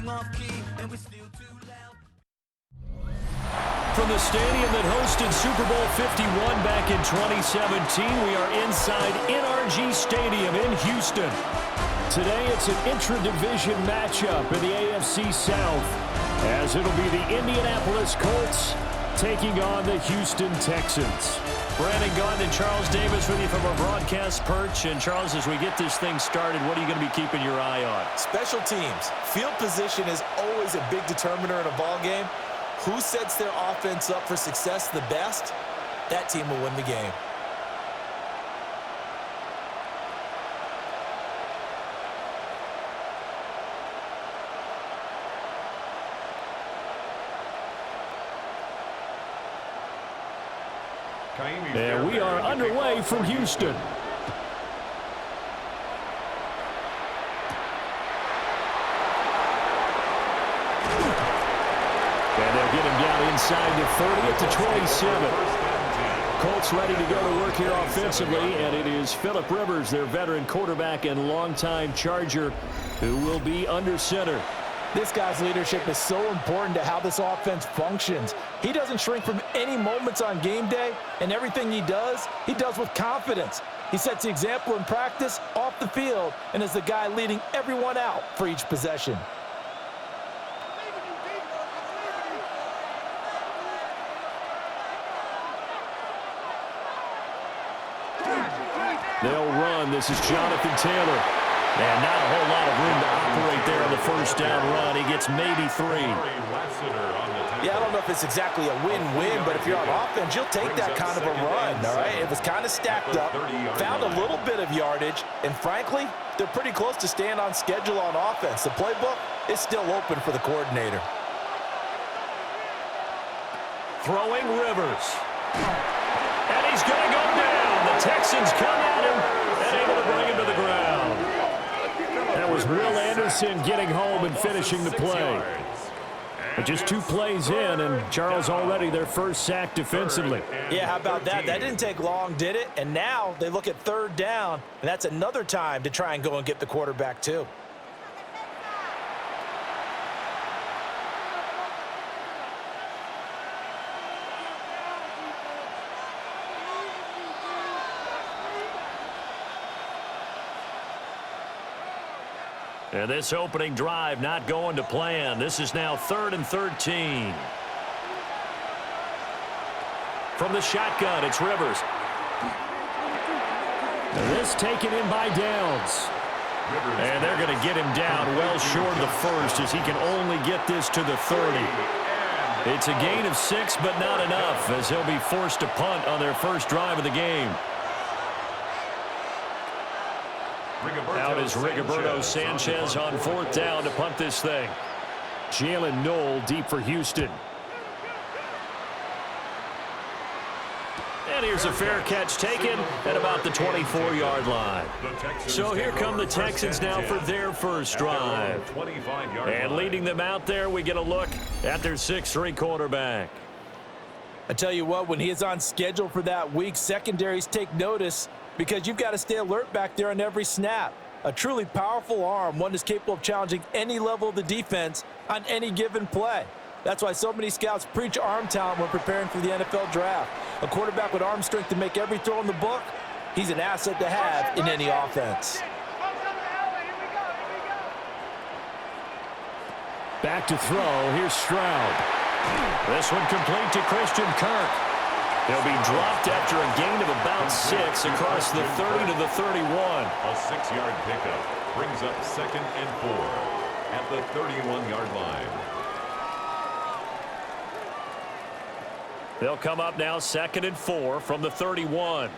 From the stadium that hosted Super Bowl 51 back in 2017, we are inside NRG Stadium in Houston. Today, it's an intra-division matchup in the AFC South, as it'll be the Indianapolis Colts taking on the Houston Texans. Brandon Gaudin and Charles Davis with you from our broadcast perch. And, Charles, as we get this thing started, what are you going to be keeping your eye on? Special teams. Field position is always a big determiner in a ball game. Who sets their offense up for success the best, that team will win the game. And we are underway from Houston. And they'll get him down inside the 30 at the 27. Colts ready to go to work here offensively, and it is Phillip Rivers, their veteran quarterback and longtime Charger, who will be under center. This guy's leadership is so important to how this offense functions. He doesn't shrink from any moments on game day, and everything he does with confidence. He sets the example in practice, off the field, and is the guy leading everyone out for each possession. They'll run. This is Jonathan Taylor. And not a whole lot of room to operate there on the first down run. He gets maybe 3. Yeah, I don't know if it's exactly a win-win, but if you're on offense, you'll take that kind of a run, all right? It was kind of stacked up, found a little bit of yardage, and frankly, they're pretty close to staying on schedule on offense. The playbook is still open for the coordinator. Throwing Rivers. And he's going to go down. The Texans come at him and able to bring him to the ground. That was Will Anderson getting home and finishing the play. But just 2 plays in, and Charles already their first sack defensively. Yeah, how about that? That didn't take long, did it? And now they look at 3rd down, and that's another time to try and go and get the quarterback too. And this opening drive not going to plan. This is now 3rd and 13. From the shotgun, it's Rivers. And this taken in by Downs. And they're going to get him down well short of the first as he can only get this to the 30. It's a gain of 6, but not enough as he'll be forced to punt on their first drive of the game. Out is Rigoberto Sanchez on 4th down to punt this thing. Jalen Knoll deep for Houston. And here's a fair catch taken at about the 24-yard line. So here come the Texans now for their first drive. And leading them out there, we get a look at their 6'3" quarterback. I tell you what, when he is on schedule for that week, secondaries take notice because you've got to stay alert back there on every snap. A truly powerful arm, one that's capable of challenging any level of the defense on any given play. That's why so many scouts preach arm talent when preparing for the NFL draft. A quarterback with arm strength to make every throw in the book, he's an asset to have in any offense. Back to throw. Here's Stroud. This one complete to Christian Kirk. He'll be dropped after a gain of about 6 across the 30 to the 31. A 6-yard pickup brings up 2nd and 4 at the 31-yard line. They'll come up now 2nd and 4 from the 31.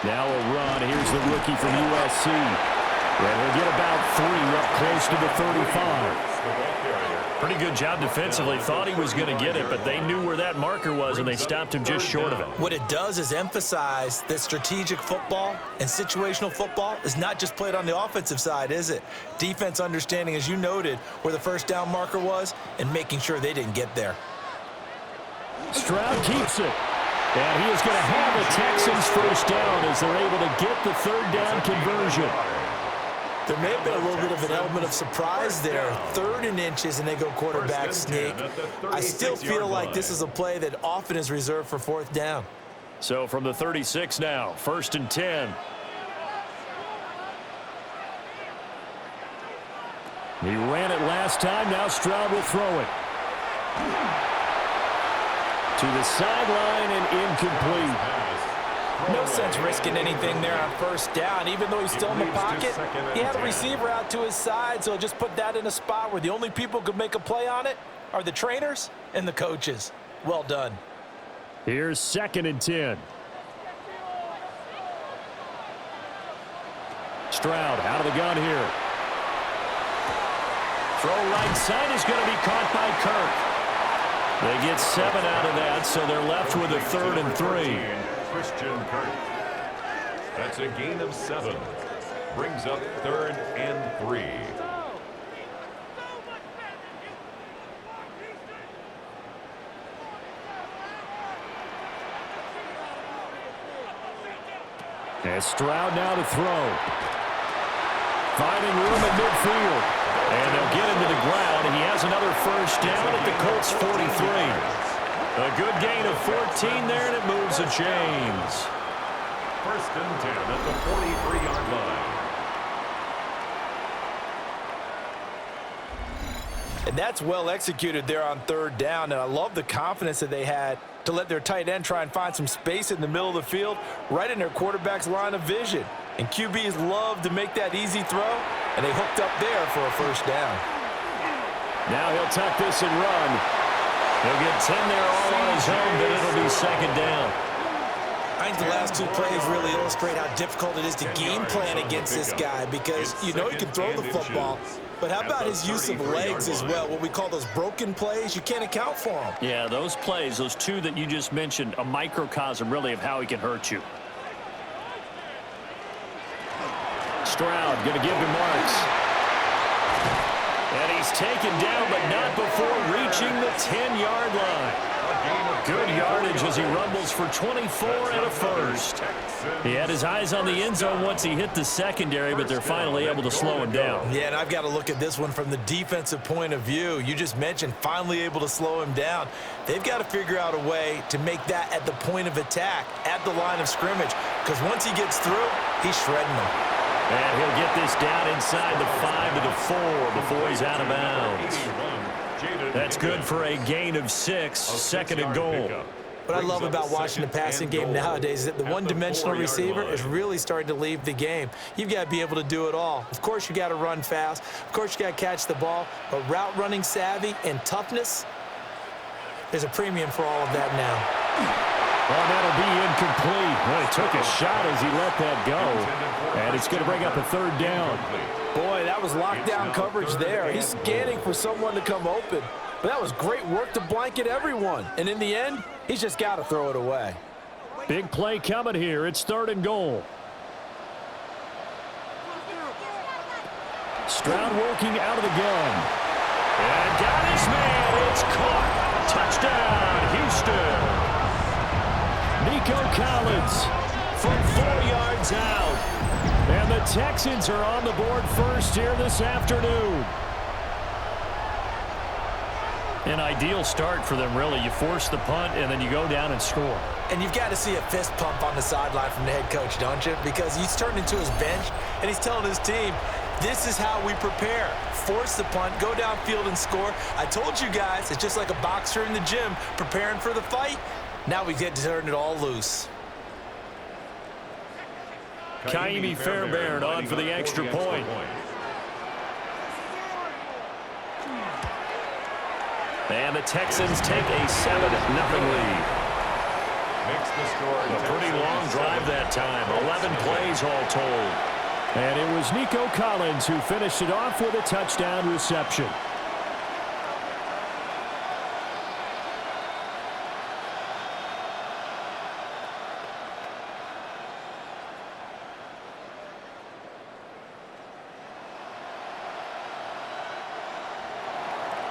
Now a run. Here's the rookie from USC. And he'll get about 3 up close to the 35. Pretty good job defensively. Thought he was going to get it, but they knew where that marker was, and they stopped him just short of it. What it does is emphasize that strategic football and situational football is not just played on the offensive side, is it? Defense understanding, as you noted, where the first down marker was and making sure they didn't get there. Stroud keeps it. And he is going to have a Texans Texans first down as they're able to get the third down conversion. There may have been a little bit of an element of surprise there. 3rd and inches, and they go quarterback sneak. I still feel like this is a play that often is reserved for 4th down. So from the 36 now, 1st and 10. He ran it last time. Now Stroud will throw it. To the sideline and incomplete. No sense risking anything there on 1st down. Even though he's still in the pocket, he had a receiver out to his side, so just put that in a spot where the only people who could make a play on it are the trainers and the coaches. Well done. Here's 2nd and 10. Stroud out of the gun here. Throw right side is going to be caught by Kirk. They get 7 out of that, so they're left with a 3rd and 3. Christian Kirk. That's a gain of 7. Brings up 3rd and 3. And Stroud now to throw. Finding room at midfield. And they'll get him to the ground, and he has another first down at the Colts 43. A good gain of 14 there, and it moves the chains. 1st and 10 at the 43-yard line. And that's well executed there on 3rd down, and I love the confidence that they had to let their tight end try and find some space in the middle of the field, right in their quarterback's line of vision. And QBs love to make that easy throw, and they hooked up there for a first down. Now he'll tuck this and run. He'll get 10 there all on his own, but it'll be 2nd down. I think the last 2 plays really illustrate how difficult it is to game plan against this guy, because you know he can throw the football, but how about his use of legs as well, what we call those broken plays? You can't account for them. Yeah, those plays, those 2 that you just mentioned, a microcosm really of how he can hurt you. Stroud going to give to Marks. And he's taken down, but not before reaching the 10-yard line. Good yardage as he rumbles for 24 and a first. He had his eyes on the end zone once he hit the secondary, but they're finally able to slow him down. Yeah, and I've got to look at this one from the defensive point of view. You just mentioned finally able to slow him down. They've got to figure out a way to make that at the point of attack, at the line of scrimmage, because once he gets through, he's shredding them. And he'll get this down inside the 5 to the 4 before he's out of bounds. That's good for a gain of 6, 2nd and goal. What I love about watching the passing game nowadays is that the one-dimensional receiver is really starting to leave the game. You've got to be able to do it all. Of course, you got to run fast. Of course, you got to catch the ball. But route running savvy and toughness, there's a premium for all of that now. Well, that'll be incomplete. Well, he took a shot as he let that go. And it's going to bring up a 3rd down. Boy, that was lockdown coverage there. He's scanning for someone to come open. But that was great work to blanket everyone. And in the end, he's just got to throw it away. Big play coming here. It's 3rd and goal. Stroud working out of the gun. And got his man. It's caught. Touchdown, Houston. Nico Collins from 4 yards out. And the Texans are on the board first here this afternoon. An ideal start for them, really. You force the punt, and then you go down and score. And you've got to see a fist pump on the sideline from the head coach, don't you? Because he's turned into his bench, and he's telling his team, this is how we prepare. Force the punt, go downfield and score. I told you guys, it's just like a boxer in the gym preparing for the fight. Now we get to turn it all loose. Kaimi Fairbairn on for the extra point. And the Texans take a 7-0 lead. A pretty long drive that time. 11 plays all told. And it was Nico Collins who finished it off with a touchdown reception.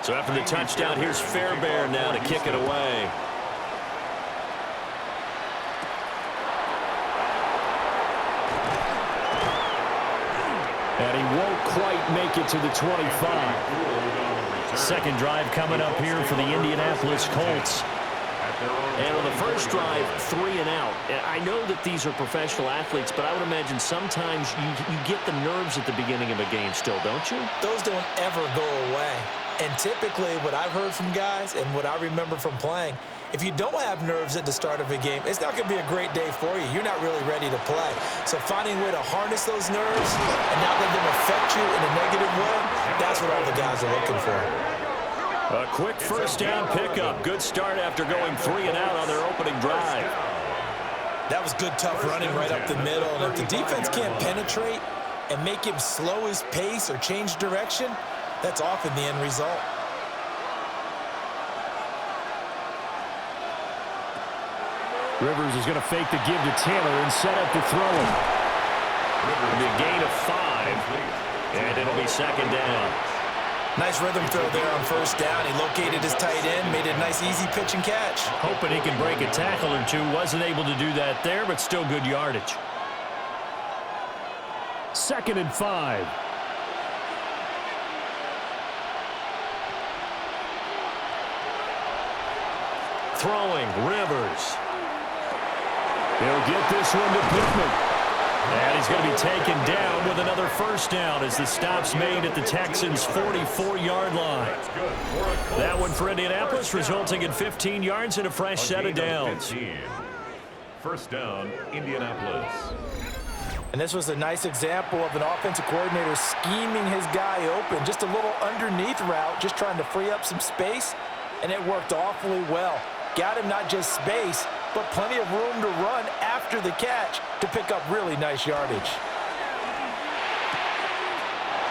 So after the touchdown, here's Fairbairn now to kick it away. And he won't quite make it to the 25. Second drive coming up here for the Indianapolis Colts. And on the first drive, 3 and out. And I know that these are professional athletes, but I would imagine sometimes you get the nerves at the beginning of a game still, don't you? Those don't ever go away. And typically what I've heard from guys and what I remember from playing, if you don't have nerves at the start of a game, it's not going to be a great day for you. You're not really ready to play. So finding a way to harness those nerves and not let them affect you in a negative way, that's what all the guys are looking for. A quick first down pickup. Good start after going 3 and out on their opening drive. That was good, tough running right up the middle. And if the defense can't penetrate and make him slow his pace or change direction, that's often the end result. Rivers is going to fake the give to Taylor and set up to throw him. The gain of 5, and it'll be second down. Nice rhythm throw there on first down. He located his tight end, made a nice easy pitch and catch. Hoping he can break a tackle or two. Wasn't able to do that there, but still good yardage. 2nd and 5. Throwing, Rivers. He'll get this one to Pittman. And he's going to be taken down with another first down as the stop's made at the Texans' 44-yard line. That one for Indianapolis, resulting in 15 yards and a fresh set of downs. First down, Indianapolis. And this was a nice example of an offensive coordinator scheming his guy open. Just a little underneath route, just trying to free up some space, and it worked awfully well. Got him not just space, but plenty of room to run after the catch to pick up really nice yardage.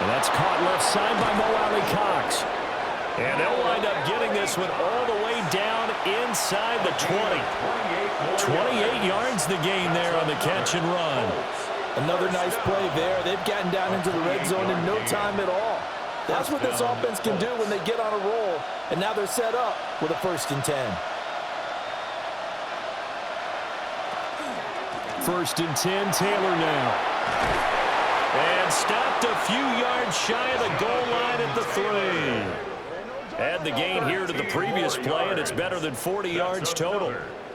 And that's caught left side by Mo Alley-Cox. And they'll wind up getting this one all the way down inside the 20. 28 yards the gain there on the catch and run. Another nice play there. They've gotten down into the red zone in no time at all. That's what this offense can do when they get on a roll. And now they're set up with a 1st and 10. 1st and 10, Taylor now. And stopped a few yards shy of the goal line at the 3. Add the gain here to the previous play, and it's better than 40 yards total.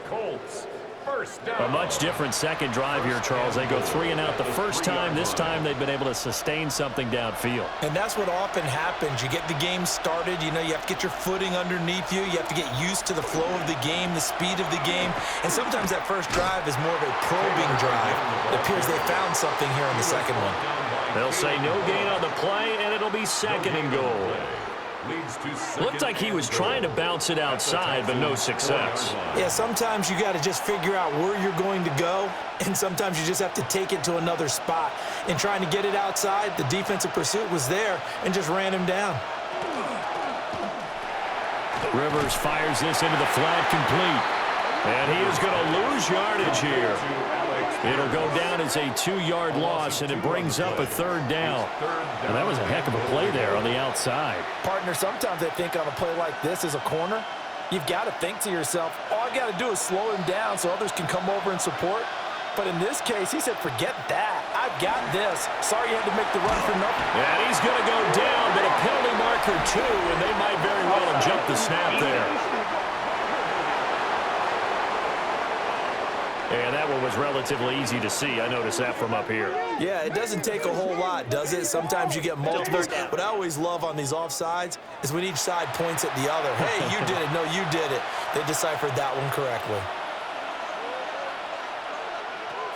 Colts, first down. A much different second drive here, Charles. They go 3 and out the first time. This time they've been able to sustain something downfield. And that's what often happens. You get the game started. You know, you have to get your footing underneath you. You have to get used to the flow of the game, the speed of the game. And sometimes that first drive is more of a probing drive. It appears they found something here in the second one. They'll say no gain on the play, and it'll be 2nd and goal. Looked like he was trying to bounce it outside, but no success. Yeah, sometimes you got to just figure out where you're going to go, and sometimes you just have to take it to another spot. In trying to get it outside, the defensive pursuit was there and just ran him down. Rivers fires this into the flat, complete. And he is going to lose yardage here. It'll go down as a 2-yard loss, and it brings up a 3rd down. And that was a heck of a play there on the outside. Partner, sometimes I think on a play like this as a corner, you've got to think to yourself, all I got to do is slow him down so others can come over and support. But in this case, he said, forget that. I've got this. Sorry you had to make the run for nothing. And he's going to go down, but a penalty marker too, and they might very well have jumped the snap there. And that one was relatively easy to see. I noticed that from up here. Yeah, it doesn't take a whole lot, does it? Sometimes you get multiples. What I always love on these offsides is when each side points at the other. Hey, you did it. No, you did it. They deciphered that one correctly.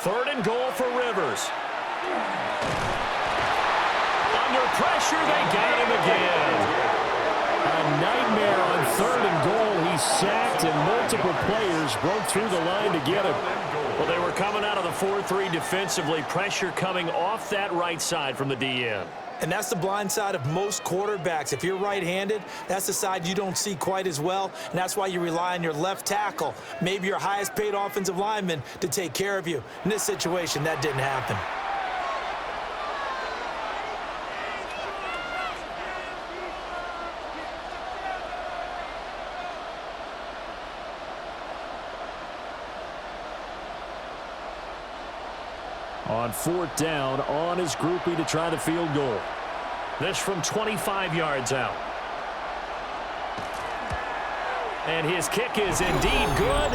3rd and goal for Rivers. Under pressure, they got him again. A nightmare on 3rd and goal. He sacked, and multiple players broke through the line to get him. Well, they were coming out of the 4-3 defensively. Pressure coming off that right side from the DN. And that's the blind side of most quarterbacks. If you're right-handed, that's the side you don't see quite as well, and that's why you rely on your left tackle, maybe your highest-paid offensive lineman, to take care of you. In this situation, that didn't happen. On 4th down, on his groupie to try the field goal. This from 25 yards out. And his kick is indeed good.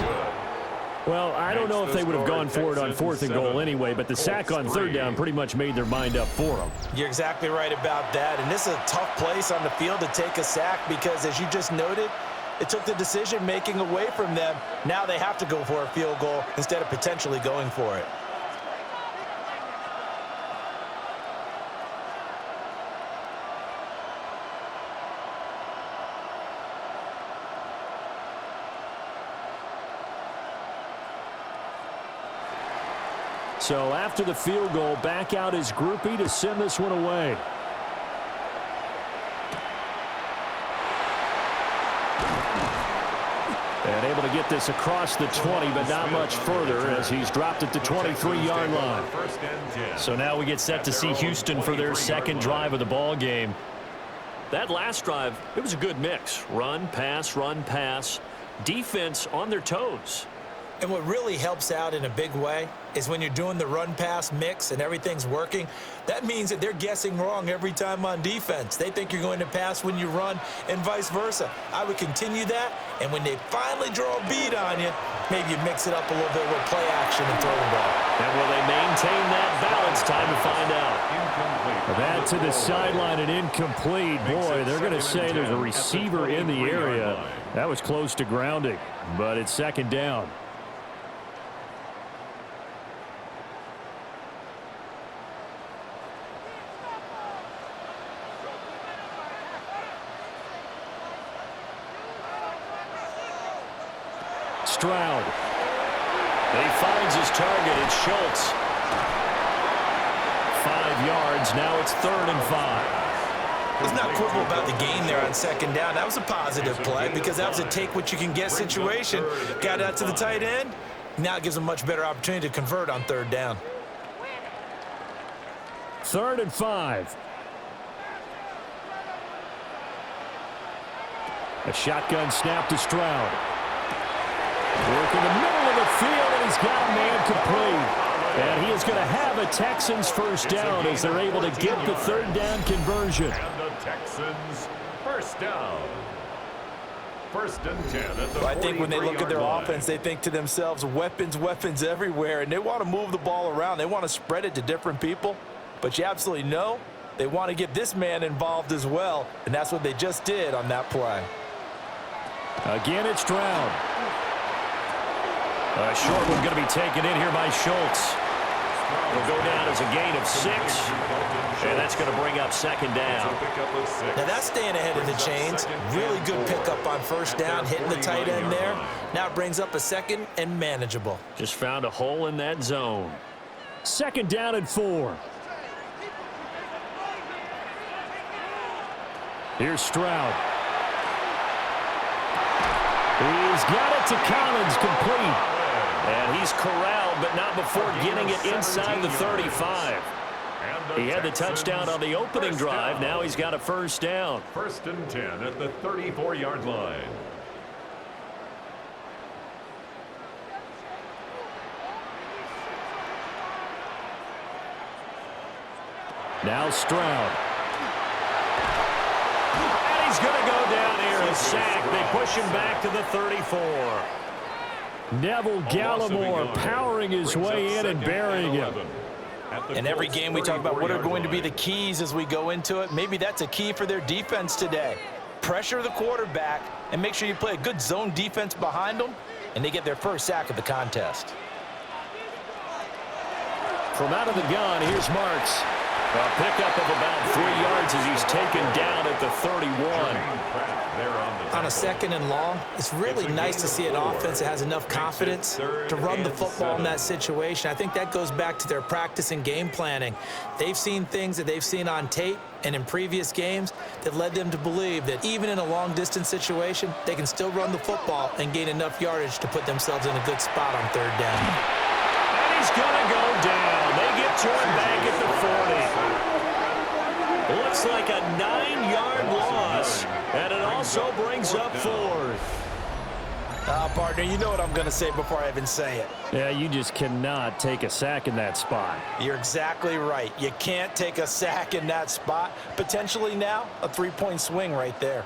Well, I don't know if they would have gone for it on 4th and goal anyway, but the sack on 3rd down pretty much made their mind up for them. You're exactly right about that. And this is a tough place on the field to take a sack because, as you just noted, it took the decision-making away from them. Now they have to go for a field goal instead of potentially going for it. So after the field goal, back out his groupie to send this one away. And able to get this across the 20, but not much further as he's dropped at the 23-yard line. So now we get set to see Houston for their second drive of the ball game. That last drive, it was a good mix. Run, pass, defense on their toes. And what really helps out in a big way is when you're doing the run-pass mix and everything's working, that means that they're guessing wrong every time on defense. They think you're going to pass when you run and vice versa. I would continue that, and when they finally draw a bead on you, maybe you mix it up a little bit with play action and throw the ball. And will they maintain that balance? Time to find out. That to the sideline and incomplete. Boy, they're going to say there's a receiver in the area. That was close to grounding, but it's 2nd down. Stroud. And he finds his target. It's Schultz. 5 yards. Now it's 3rd and 5. Let's not quibble about the game there on 2nd down. That was a positive play because that was a take-what-you-can-get situation. Got out to the tight end. Now it gives them a much better opportunity to convert on 3rd down. 3rd and 5. A shotgun snap to Stroud. Work in the middle of the field, and he's got a man complete. And he is going to have a Texans first down as they're able to get the 3rd down conversion. And the Texans first down. 1st and 10 at the I think when they look at their 43-yard offense, they think to themselves, weapons everywhere, and they want to move the ball around. They want to spread it to different people, but you absolutely know they want to get this man involved as well, and that's what they just did on that play. Again, it's Stroud. A short one going to be taken in here by Schultz. It'll go down as a gain of 6, and that's going to bring up 2nd down. Now that's staying ahead of the chains. Really good pickup on 1st down, hitting the tight end there. Now it brings up a 2nd and manageable. Just found a hole in that zone. 2nd down and 4. Here's Stroud. He's got it to Collins, complete. And he's corralled, but not before getting it inside the 35. He had the touchdown on the opening drive. Now he's got a 1st down. 1st and 10 at the 34-yard line. Now Stroud. And he's going to go down here and sack. They push him back to the 34. Neville Gallimore powering his way in and burying him. In every game we talk about what are going to be the keys as we go into it. Maybe that's a key for their defense today. Pressure the quarterback and make sure you play a good zone defense behind them, and they get their first sack of the contest. From out of the gun, here's Marks. A pickup of about 3 yards as he's taken down at the 31. On a 2nd and long, it's really nice to see an offense that has enough confidence to run the football in that situation. I think that goes back to their practice and game planning. They've seen things that they've seen on tape and in previous games that led them to believe that even in a long-distance situation, they can still run the football and gain enough yardage to put themselves in a good spot on 3rd down. And he's going to go down. They get to him back at the 40. Looks like a 9-yard loss, and it also brings up 4th. Partner, you know what I'm going to say before I even say it. Yeah, you just cannot take a sack in that spot. You're exactly right. You can't take a sack in that spot. Potentially now, a 3-point swing right there.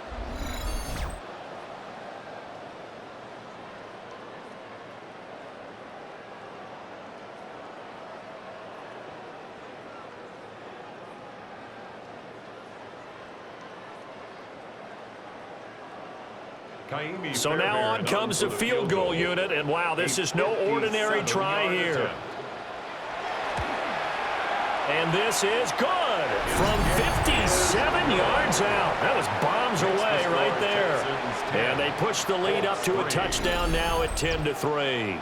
So now on comes the field goal unit, and wow, this is no ordinary try here. And this is good from 57 yards out. That was bombs away right there. And they push the lead up to a touchdown now at 10-3.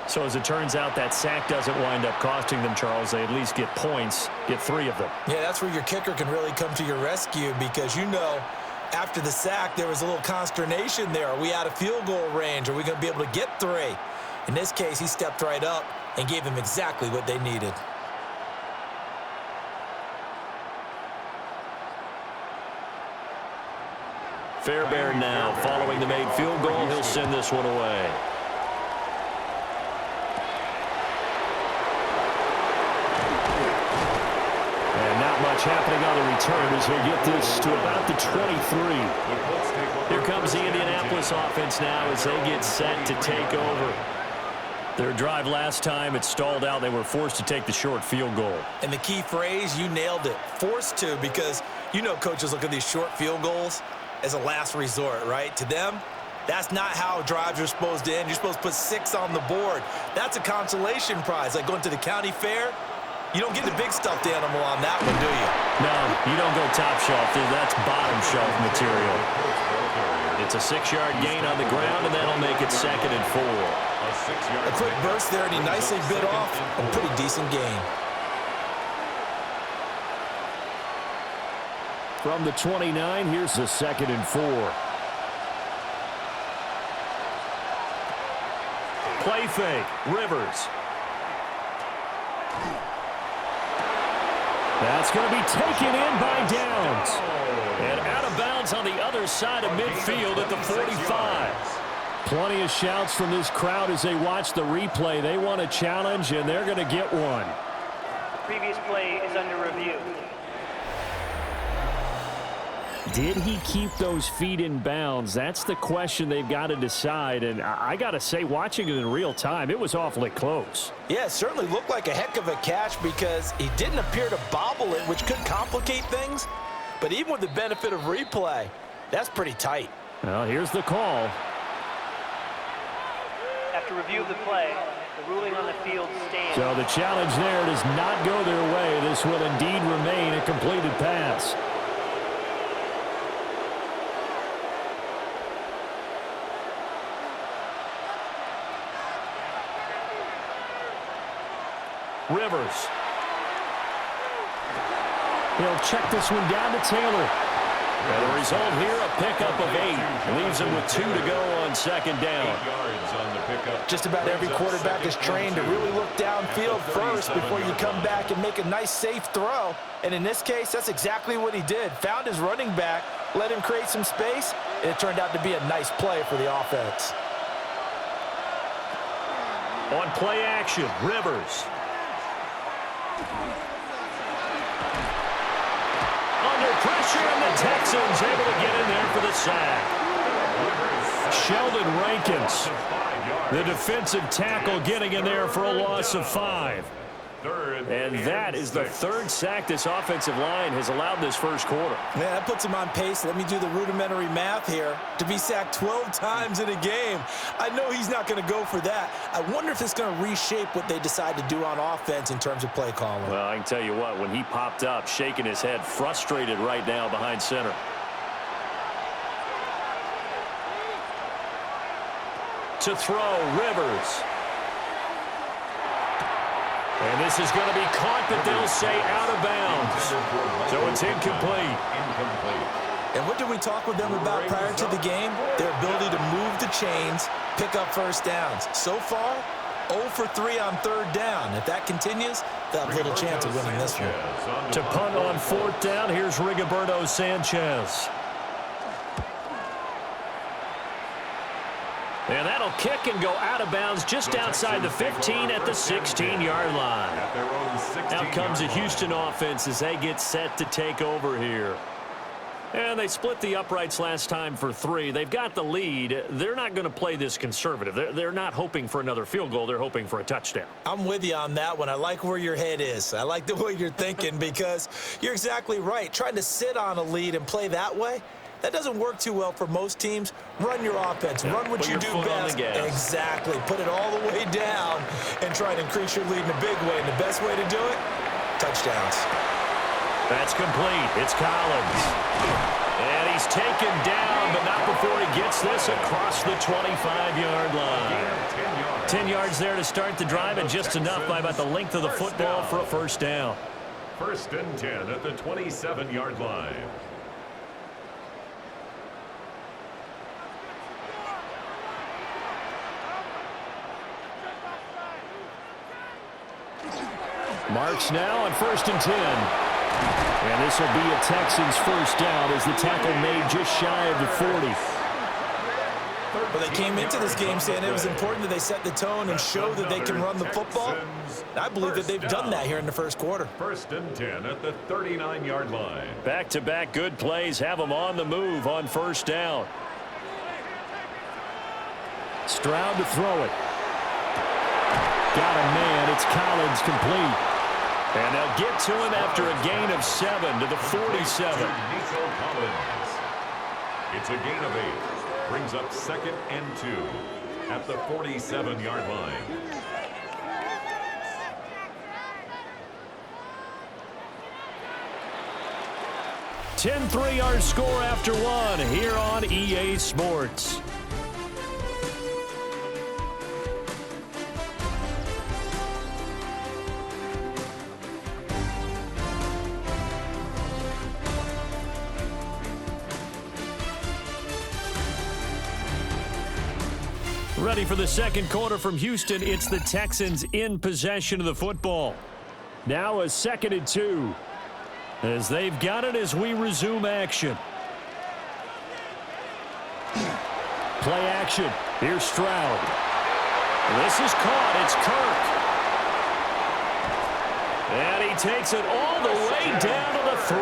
So as it turns out, that sack doesn't wind up costing them, Charles. They at least get points, get 3 of them. Yeah, that's where your kicker can really come to your rescue because, you know, after the sack, there was a little consternation there. Are we out of field goal range? Are we going to be able to get 3? In this case, he stepped right up and gave them exactly what they needed. Fairbairn now following the made field goal. He'll send this one away. And not much happening on the return as he'll get this to about the 23. Here comes the Indianapolis offense now as they get set to take over. Their drive last time, it stalled out. They were forced to take the short field goal. And the key phrase, you nailed it. Forced to, because you know coaches look at these short field goals as a last resort, right? To them, that's not how drives are supposed to end. You're supposed to put 6 on the board. That's a consolation prize. Like going to the county fair, you don't get the big stuffed animal on that one, do you? No, you don't go top shelf. That's bottom shelf material. It's a 6-yard gain on the ground, and that'll make it 2nd and 4. A quick burst there, and he nicely bit off a pretty decent gain. From the 29, here's the 2nd and 4. Play fake, Rivers. That's going to be taken in by Downs. And out of bounds on the other side of midfield at the 45. Plenty of shouts from this crowd as they watch the replay. They want a challenge, and they're going to get one. The previous play is under review. Did he keep those feet in bounds? That's the question they've got to decide. And I got to say, watching it in real time, it was awfully close. Yeah, it certainly looked like a heck of a catch because he didn't appear to bobble it, which could complicate things. But even with the benefit of replay, that's pretty tight. Well, here's the call. After review of the play, the ruling on the field stands. So the challenge there does not go their way. This will indeed remain a completed pass. Rivers. He'll check this one down to Taylor. And the result here, a pickup of 8. Leaves him with 2 to go on 2nd down. 8 yards on the pickup. Just about every quarterback is trained to really look downfield first before you come back and make a nice, safe throw. And in this case, that's exactly what he did. Found his running back, let him create some space, and it turned out to be a nice play for the offense. On play action, Rivers. Under pressure, and the Texans able to get in there for the sack. Sheldon Rankins, the defensive tackle, getting in there for a loss of 5. And that is the 3rd sack this offensive line has allowed this first quarter. Man, that puts him on pace. Let me do the rudimentary math here. To be sacked 12 times in a game, I know he's not going to go for that. I wonder if it's going to reshape what they decide to do on offense in terms of play calling. Well, I can tell you what, when he popped up, shaking his head, frustrated right now behind center. To throw, Rivers. And this is going to be caught, but they'll say out of bounds. So it's incomplete. And what did we talk with them about prior to the game? Their ability to move the chains, pick up first downs. So far, 0 for 3 on 3rd down. If that continues, they'll have little chance of winning this one. To punt on 4th down, here's Rigoberto Sanchez. And that'll kick and go out of bounds just outside the 15 at the 16-yard line. Out comes the Houston offense as they get set to take over here. And they split the uprights last time for 3. They've got the lead. They're not going to play this conservative. They're not hoping for another field goal. They're hoping for a touchdown. I'm with you on that one. I like where your head is. I like the way you're thinking because you're exactly right. Trying to sit on a lead and play that way, that doesn't work too well for most teams. Run your offense. Run what you do best. Exactly. Put it all the way down and try to increase your lead in a big way. And the best way to do it, touchdowns. That's complete. It's Collins. And he's taken down, but not before he gets this across the 25-yard line. 10 yards there to start the drive, and just enough by about the length of the football for a first down. First and 10 at the 27-yard line. Marks now on first and 10. And this will be a Texans first down as the tackle made just shy of the 40. Well, they came into this game saying it was important that they set the tone and show that they can run the football. I believe that they've done that here in the first quarter. First and 10 at the 39-yard line. Back-to-back good plays have them on the move on first down. Stroud to throw it. Got a man. It's Collins complete. And they'll get to him after a gain of 7 to the 47. It's a gain of 8. Brings up second and 2 at the 47-yard line. Our score after 1 here on EA Sports. Ready for the second quarter from Houston. It's the Texans in possession of the football. Now a second and 2. As they've got it as we resume action. Play action. Here's Stroud. This is caught. It's Kirk. And he takes it all the way down to the 3.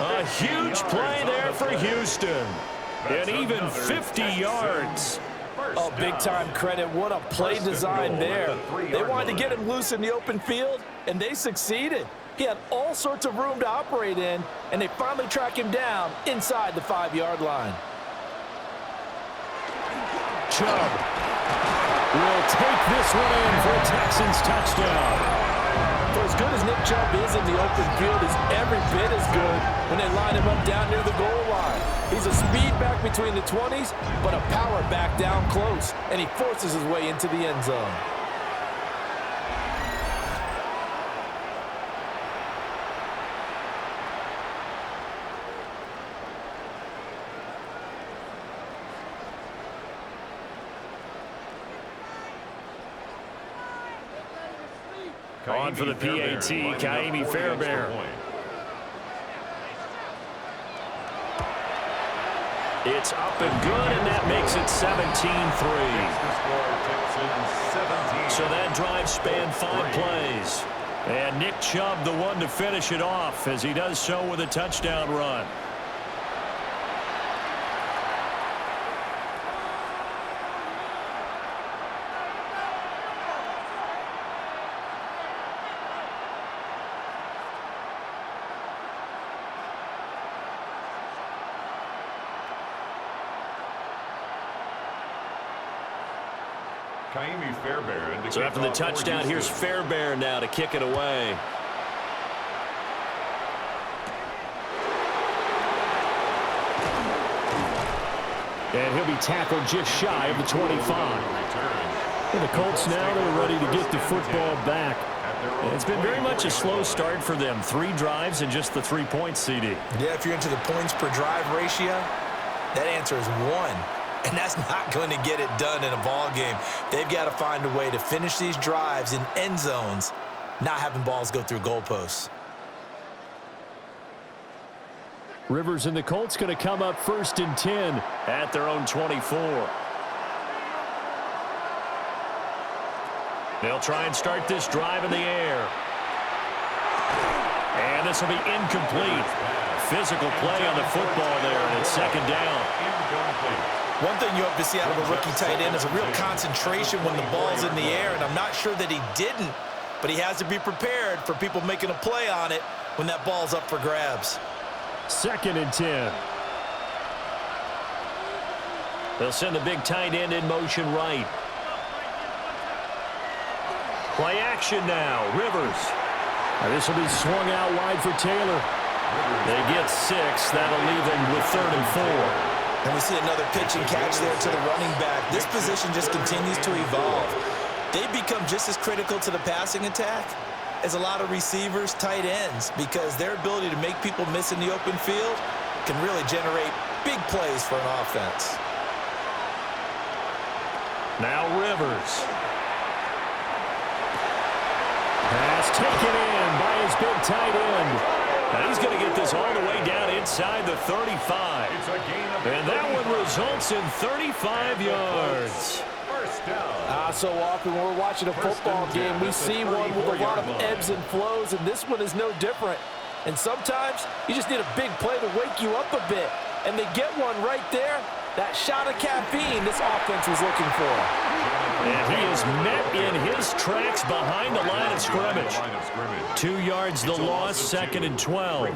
A huge play there for Houston. And even 50 yards. Oh, big-time credit. What a play design there. They wanted to get him loose in the open field, and they succeeded. He had all sorts of room to operate in, and they finally track him down inside the 5-yard line. Chubb will take this one in for a Texans touchdown. For as good as Nick Chubb is in the open field, he's every bit as good when they line him up down near the goal line. He's a speed back between the 20s, but a power back down close, and he forces his way into the end zone. On for the PAT, Kaimi Fairbairn. It's up and good, and that makes it 17-3. So that drive spanned 5 plays. And Nick Chubb the one to finish it off as he does so with a touchdown run. So after the touchdown, here's Fairbairn now to kick it away. And he'll be tackled just shy of the 25. And the Colts now, they're ready to get the football back. And it's been very much a slow start for them. 3 drives and just the 3 points, CD. Yeah, if you're into the points per drive ratio, that answer is 1. And that's not going to get it done in a ball game. They've got to find a way to finish these drives in end zones, not having balls go through goalposts. Rivers and the Colts going to come up first and 10 at their own 24. They'll try and start this drive in the air. And this will be incomplete. Physical play on the football there, and it's second down. One thing you hope to see out of a rookie tight end is a real concentration when the ball's in the air, and I'm not sure that he didn't, but he has to be prepared for people making a play on it when that ball's up for grabs. 2nd and 10. They'll send the big tight end in motion right. Play action now. Rivers. This will be swung out wide for Taylor. They get 6. That'll leave them with 3rd and 4. And we see another pitch and catch there to the running back. This position just continues to evolve. They become just as critical to the passing attack as a lot of receivers, tight ends, because their ability to make people miss in the open field can really generate big plays for an offense. Now Rivers. Pass taken in by his big tight end. And he's going to get this all the way down inside the 35. And that one results in 35 yards. So often when we're watching a football game, we see one with a lot of ebbs and flows, and this one is no different. And sometimes you just need a big play to wake you up a bit. And they get one right there. That shot of caffeine this offense was looking for. And he is met in his tracks behind the line of scrimmage. 2 yards the loss, 2nd and 12.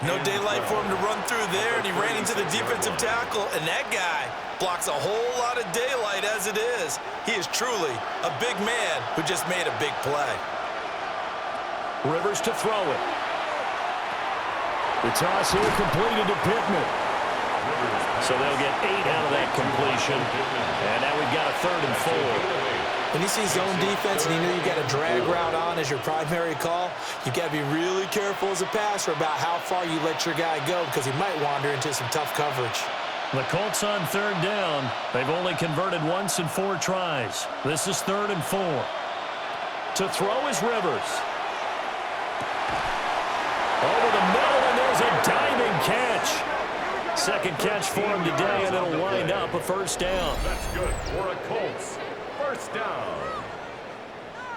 No daylight for him to run through there, and he ran into the defensive tackle, and that guy blocks a whole lot of daylight as it is. He is truly a big man who just made a big play. Rivers to throw it. The toss here completed to Pittman. So they'll get 8 out of that completion. And now we've got a 3rd and 4. When you see zone defense and you know you've got a drag route on as your primary call, you've got to be really careful as a passer about how far you let your guy go because he might wander into some tough coverage. The Colts on 3rd down. They've only converted once in 4 tries. This is 3rd and 4. To throw is Rivers. Over the middle, and there's a diving catch. 2nd catch for him today, and it'll wind up a 1st down. That's good for a Colts. 1st down.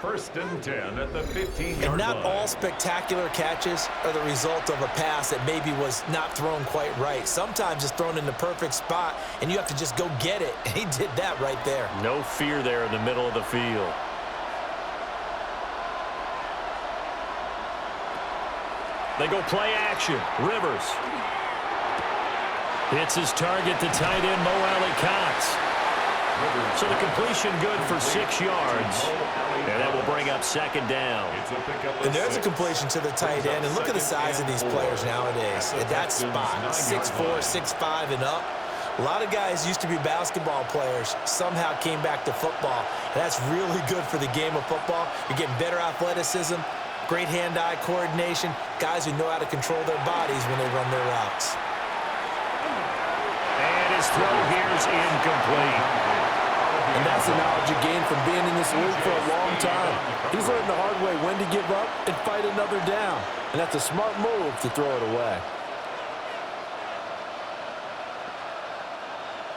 1st and 10 at the 15-yard line. And not all spectacular catches are the result of a pass that maybe was not thrown quite right. Sometimes it's thrown in the perfect spot, and you have to just go get it. And he did that right there. No fear there in the middle of the field. They go play action. Rivers. Hits his target, the tight end, Mo Alley-Cox. So the completion good for 6 yards. And that will bring up 2nd down. And there's a completion to the tight end. And look at the size of these players nowadays. At that spot, 6'4", 6'5", and up. A lot of guys used to be basketball players, somehow came back to football. And that's really good for the game of football. You're getting better athleticism, great hand-eye coordination, guys who know how to control their bodies when they run their routes. And his throw here is incomplete. And that's the knowledge you gain from being in this league for a long time. He's learned the hard way when to give up and fight another down. And that's a smart move to throw it away.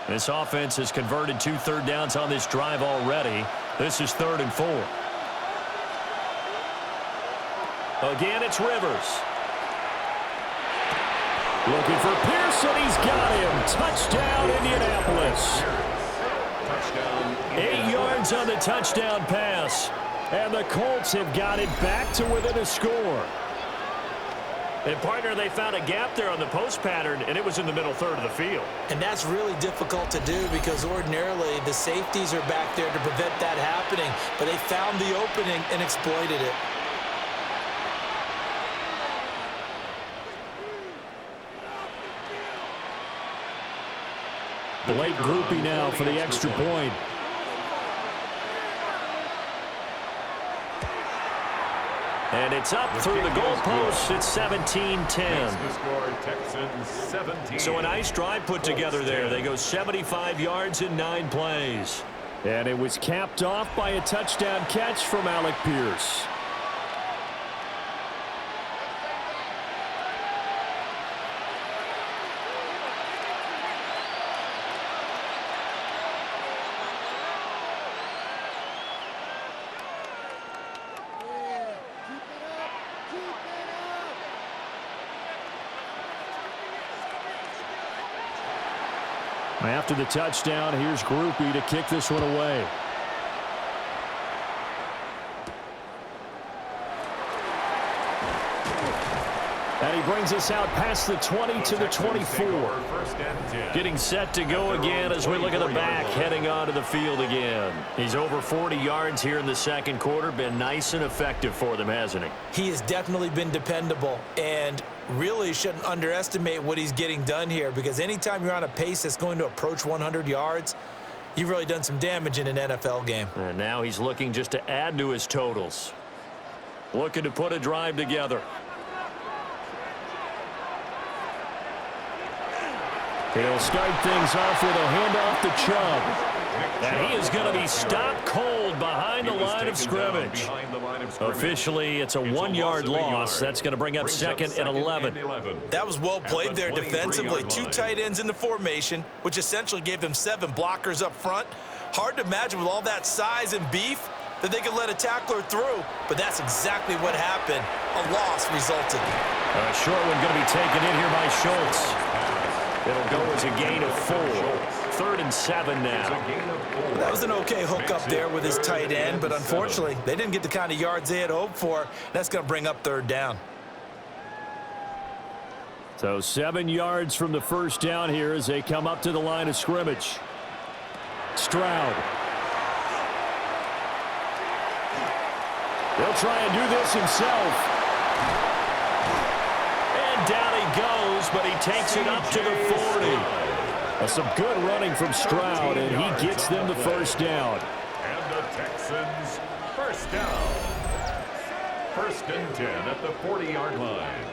This offense has converted 2 third downs on this drive already. This is 3rd and 4. Again, it's Rivers. Looking for Pearson. He's got him. Touchdown, Indianapolis. 8 yards on the touchdown pass. And the Colts have got it back to within a score. And, partner, they found a gap there on the post pattern, and it was in the middle third of the field. And that's really difficult to do because ordinarily the safeties are back there to prevent that happening. But they found the opening and exploited it. Late groupie now for the extra point. And it's up through the goalpost. It's 17-10. So a nice drive put together there. They go 75 yards in 9 plays. And it was capped off by a touchdown catch from Alec Pierce. After the touchdown, here's Groupie to kick this one away. And he brings us out past the 20 to the 24. Getting set to go again as we look at the back, heading onto the field again. He's over 40 yards here in the second quarter. Been nice and effective for them, hasn't he? He has definitely been dependable, and really shouldn't underestimate what he's getting done here, because anytime you're on a pace that's going to approach 100 yards, you've really done some damage in an NFL game. And now he's looking just to add to his totals. Looking to put a drive together. He'll start things off with a handoff to Chubb. And he is going to be stopped cold behind the line of scrimmage. Officially, it's a 1-yard loss. That's going to bring up second and 11. That was well played there defensively. 2 tight ends in the formation, which essentially gave them 7 blockers up front. Hard to imagine with all that size and beef that they could let a tackler through, but that's exactly what happened. A loss resulted. A short one going to be taken in here by Schultz. It'll go as a gain of 4. 3rd and 7 now. That was an okay hook up there with his tight end, but unfortunately, they didn't get the kind of yards they had hoped for. That's going to bring up 3rd down. So 7 yards from the first down here as they come up to the line of scrimmage. Stroud. He'll try and do this himself. And down he goes, but he takes it up to the 40. Some good running from Stroud, and he gets them the first down. And the Texans, first down. 1st and 10 at the 40-yard line.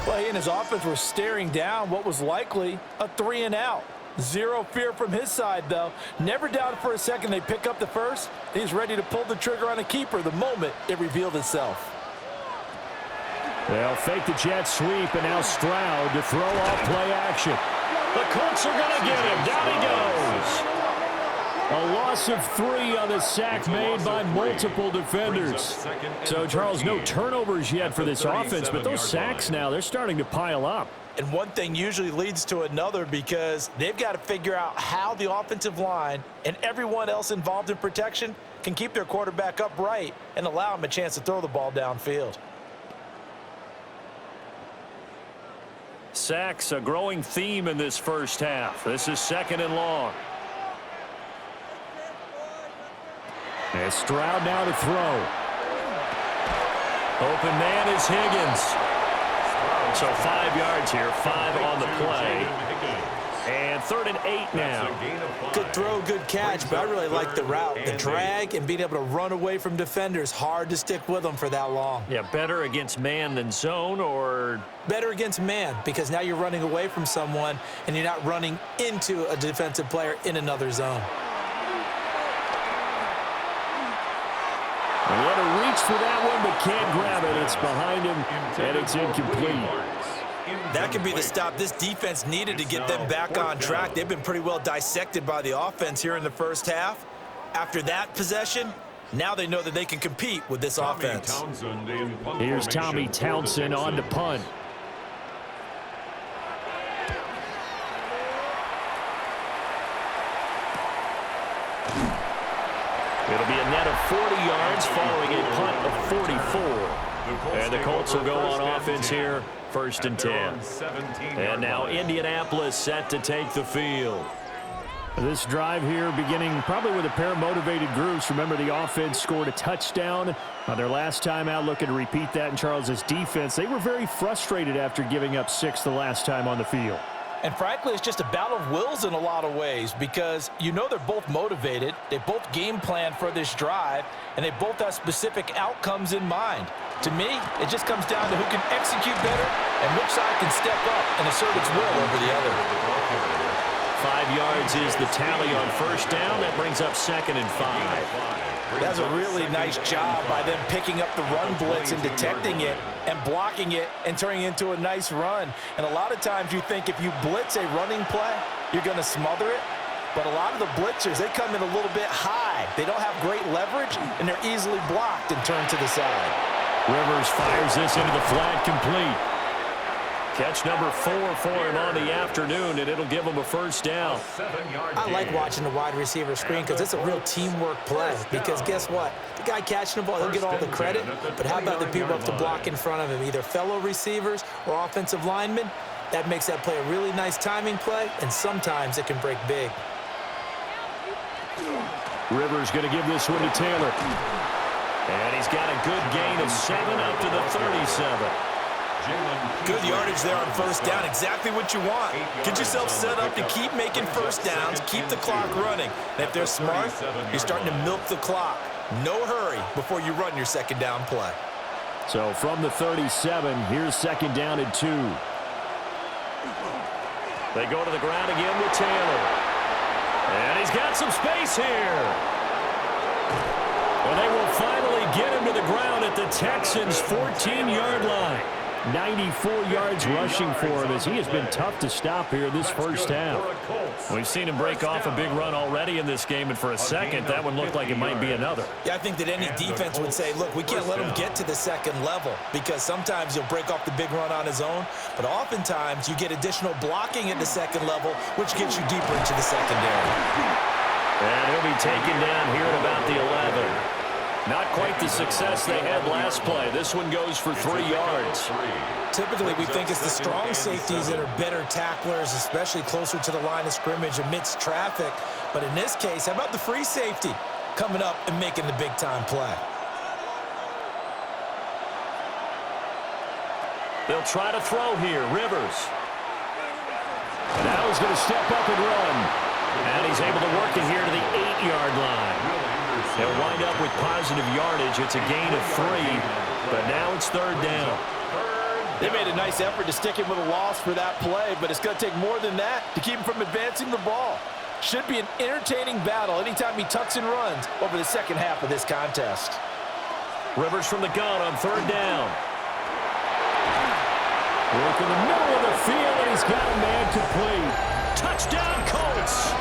Well, he and his offense were staring down what was likely a 3-and-out. Zero fear from his side, though. Never doubted for a second they pick up the first. He's ready to pull the trigger on a keeper the moment it revealed itself. They'll fake the jet sweep, and now Stroud to throw off play action. The Colts are going to get him. Down he goes. A loss of 3 on the sack made by multiple defenders. So, Charles, no turnovers yet for this offense, but those sacks now, they're starting to pile up. And one thing usually leads to another, because they've got to figure out how the offensive line and everyone else involved in protection can keep their quarterback upright and allow him a chance to throw the ball downfield. Sacks, a growing theme in this first half. This is 2nd and long. And Stroud now to throw. Open man is Higgins. So 5 yards here, 5 on the play. And 3rd and 8 now. Good throw, good catch, but I really like the route. The drag and being able to run away from defenders. Hard to stick with them for that long. Yeah, better against man than zone, or? Better against man, because now you're running away from someone and you're not running into a defensive player in another zone. And he had to reach for that one, but can't grab it. It's behind him, and it's incomplete. That could be the stop this defense needed to get them back on track. They've been pretty well dissected by the offense here in the first half. After that possession, now they know that they can compete with this offense. Here's Tommy Townsend on to punt. It'll be a net of 40 yards following a punt of 44. And the Colts will go on offense here, 1st and 10. And now Indianapolis set to take the field. This drive here beginning probably with a pair of motivated groups. Remember, the offense scored a touchdown on their last time out. Looking to repeat that in Charles's defense. They were very frustrated after giving up 6 the last time on the field. And frankly, it's just a battle of wills in a lot of ways, because you know they're both motivated, they both game plan for this drive, and they both have specific outcomes in mind. To me, it just comes down to who can execute better and which side can step up and assert its will over the other. 5 yards is the tally on 1st down. That brings up 2nd and 5. That's a really nice job by them picking up the run blitz and detecting it and blocking it and turning it into a nice run. And a lot of times you think if you blitz a running play, you're going to smother it. But a lot of the blitzers, they come in a little bit high. They don't have great leverage, and they're easily blocked and turned to the side. Rivers fires this into the flat, complete. Catch number 4 for him on the afternoon, and it'll give him a first down. I like watching the wide receiver screen because it's a real teamwork play. Because guess what? The guy catching the ball, he'll get all the credit, but how about the people up to block in front of him, either fellow receivers or offensive linemen? That makes that play a really nice timing play, and sometimes it can break big. Rivers going to give this one to Taylor. And he's got a good gain of 7 up to the 37. Good yardage there on first down. Exactly what you want. Get yourself set up to keep making first downs, keep the clock running. And if they're smart, you're starting to milk the clock. No hurry before you run your second down play. So from the 37, here's second down and 2. They go to the ground again with Taylor. And he's got some space here. Well, they will finally get him to the ground at the Texans' 14-yard line. 94 yards rushing for him as he has been tough to stop here this first half. We've seen him break off a big run already in this game, and for a second, that one looked like it might be another. Yeah, I think that any defense would say, look, we can't let him get to the second level because sometimes he'll break off the big run on his own, but oftentimes you get additional blocking at the second level, which gets you deeper into the secondary. And he'll be taken down here at about the 11. Not quite the success they had last play. This one goes for 3 yards. Typically, we think it's the strong safeties that are better tacklers, especially closer to the line of scrimmage amidst traffic. But in this case, how about the free safety coming up and making the big-time play? They'll try to throw here. Rivers. Now he's going to step up and run. And he's able to work it here to the 8-yard line. They'll wind up with positive yardage. It's a gain of 3, but now it's third down. They made a nice effort to stick him with a loss for that play, but it's going to take more than that to keep him from advancing the ball. Should be an entertaining battle anytime he tucks and runs over the second half of this contest. Rivers from the gun on third down. Work in the middle of the field, and he's got a man complete. Touchdown, Colts!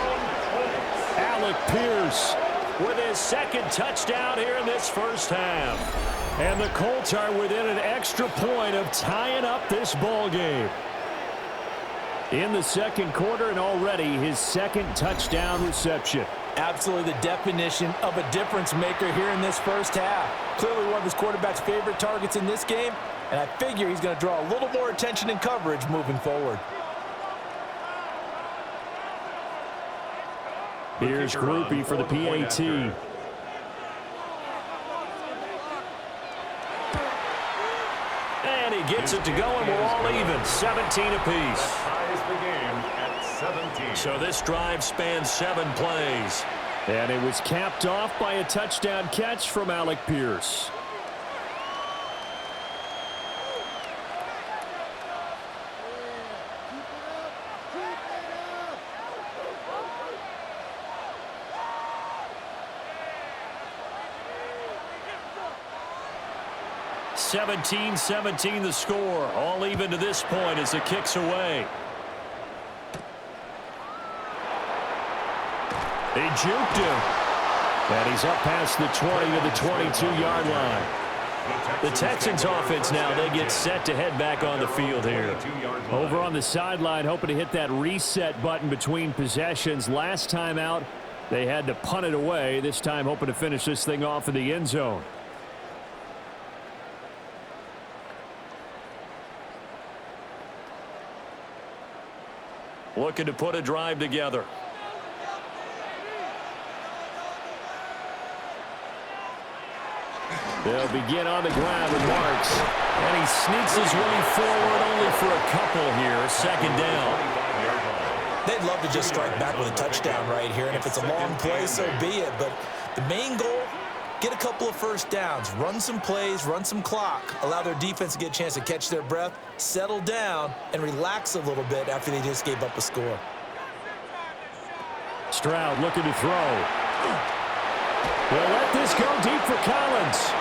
Alec Pierce with his second touchdown here in this first half. And the Colts are within an extra point of tying up this ball game. In the second quarter, and already his second touchdown reception. Absolutely the definition of a difference maker here in this first half. Clearly one of his quarterback's favorite targets in this game, and I figure he's going to draw a little more attention and coverage moving forward. Here's Groupie for the PAT. And he gets it to go, and we're all even. 17 apiece. So this drive spans 7 plays. And it was capped off by a touchdown catch from Alec Pierce. (17-17) the score. All even to this point as the kick's away. He juked him. And he's up past the 20 to the 22-yard line. The Texans offense now, they get set to head back on the field here. Over on the sideline, hoping to hit that reset button between possessions. Last time out, they had to punt it away. This time hoping to finish this thing off in the end zone. Looking to put a drive together. They'll begin on the ground with Marks. And he sneaks his way forward only for a couple here. Second down. They'd love to just strike back with a touchdown right here. And if it's a long play, so be it. But the main goal, get a couple of first downs. Run some plays, run some clock. Allow their defense to get a chance to catch their breath, settle down, and relax a little bit after they just gave up a score. Stroud looking to throw. They'll let this go deep for Collins.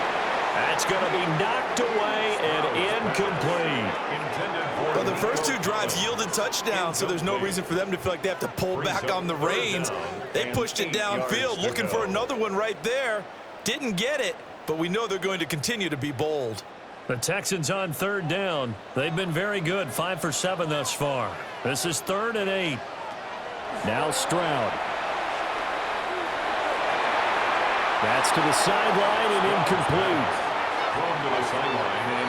That's going to be knocked away and incomplete. Well, the first 2 drives yielded touchdowns, so there's no reason for them to feel like they have to pull back on the reins. They pushed it downfield, looking for another one right there. Didn't get it, but we know they're going to continue to be bold. The Texans on third down. They've been very good, 5 for 7 thus far. This is 3rd and 8. Now Stroud. That's to the sideline and incomplete.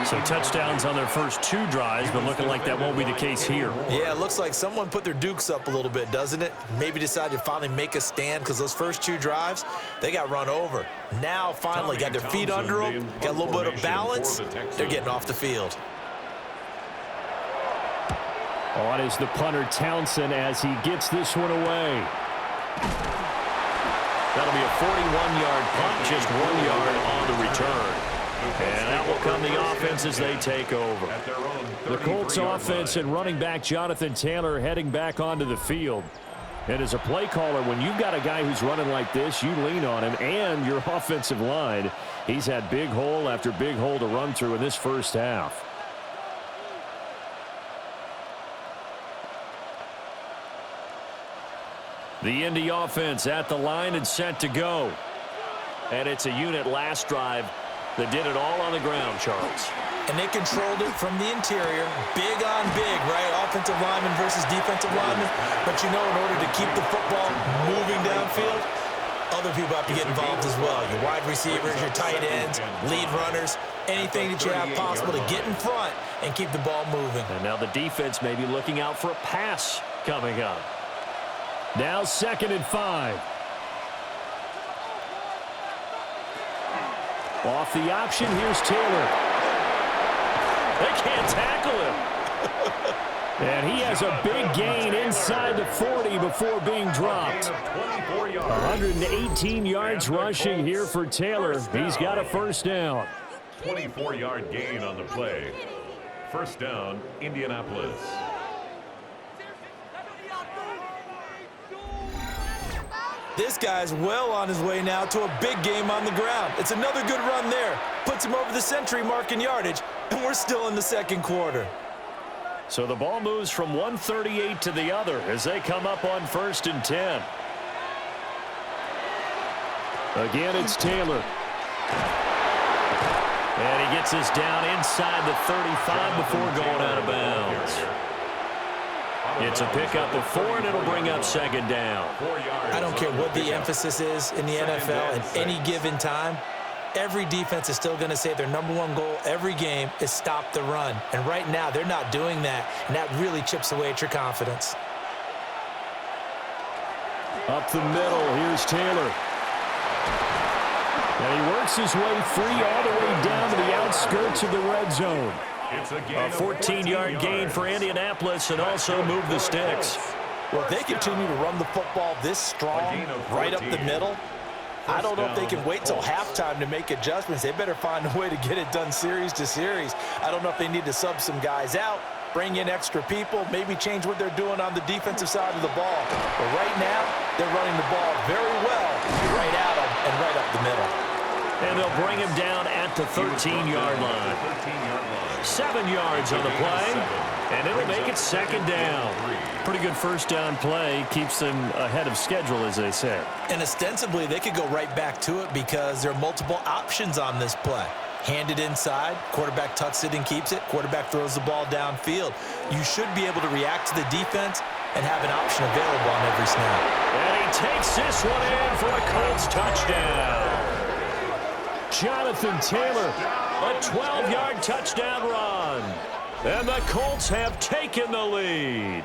So touchdowns on their first 2 drives, but looking like that won't be the case here. Yeah, it looks like someone put their dukes up a little bit, doesn't it? Maybe decided to finally make a stand because those first 2 drives, they got run over. Now finally got their feet under them, got a little bit of balance. They're getting off the field. On is the punter Townsend as he gets this one away. That'll be a 41-yard punt, just 1 yard on the return. And that will come the offense as they take over. The Colts offense and running back Jonathan Taylor heading back onto the field. And as a play caller, when you've got a guy who's running like this, you lean on him and your offensive line. He's had big hole after big hole to run through in this first half. The Indy offense at the line and set to go. And it's a unit last drive that did it all on the ground, Charles. And they controlled it from the interior. Big on big, right? Offensive lineman versus defensive lineman. But you know, in order to keep the football moving downfield, other people have to get involved as well. Your wide receivers, your tight ends, lead runners, anything that you have possible to get in front and keep the ball moving. And now the defense may be looking out for a pass coming up. Now 2nd and 5. Off the option, here's Taylor. They can't tackle him. And he has a big gain inside the 40 before being dropped. 118 yards rushing here for Taylor. He's got a first down. 24-yard gain on the play. First down, Indianapolis. This guy's well on his way now to a big game on the ground. It's another good run there. Puts him over the century mark in yardage, and we're still in the 2nd quarter. So the ball moves from 138 to the other as they come up on 1st and 10. Again, it's Taylor. And he gets this down inside the 35 before going out of bounds. It's a pickup of 4, and it'll bring up 2nd down. I don't care what the emphasis is in the NFL at any given time. Every defense is still going to say their #1 goal every game is stop the run. And right now, they're not doing that, and that really chips away at your confidence. Up the middle, here's Taylor. And he works his way free all the way down to the outskirts of the red zone. A 14-yard gain for Indianapolis and also move the sticks. Well, if they continue to run the football this strong, right up the middle, I don't know if they can wait till halftime to make adjustments. They better find a way to get it done series to series. I don't know if they need to sub some guys out, bring in extra people, maybe change what they're doing on the defensive side of the ball. But right now, they're running the ball very well right at them and right up the middle. And they'll bring him down at the 13-yard line. 7 yards on the play, and it'll make it 2nd down. Pretty good first down play. Keeps them ahead of schedule, as they say. And ostensibly, they could go right back to it because there are multiple options on this play. Hand it inside, quarterback tucks it and keeps it, quarterback throws the ball downfield. You should be able to react to the defense and have an option available on every snap. And he takes this one in for a Colts touchdown. Jonathan Taylor, a 12-yard touchdown run. And the Colts have taken the lead.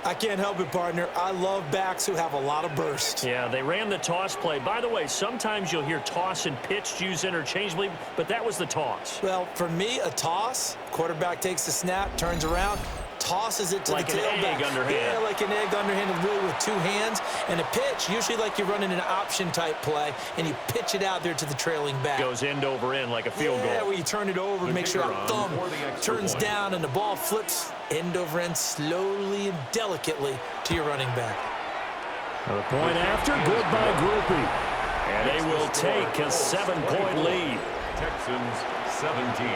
I can't help it, partner. I love backs who have a lot of burst. Yeah, they ran the toss play. By the way, sometimes you'll hear toss and pitch used interchangeably, but that was the toss. Well, for me, a toss, quarterback takes the snap, turns around, tosses it to like the tailback. Like an egg underhand. Yeah, like an egg underhanded, really with 2 hands. And a pitch, usually like you're running an option-type play, and you pitch it out there to the trailing back. Goes end over end like a field goal. Yeah, where you turn it over, make sure our thumb turns down, and the ball flips end over end slowly and delicately to your running back. The point after, good by Groupie. And they will take a 7-point lead. Texans 17.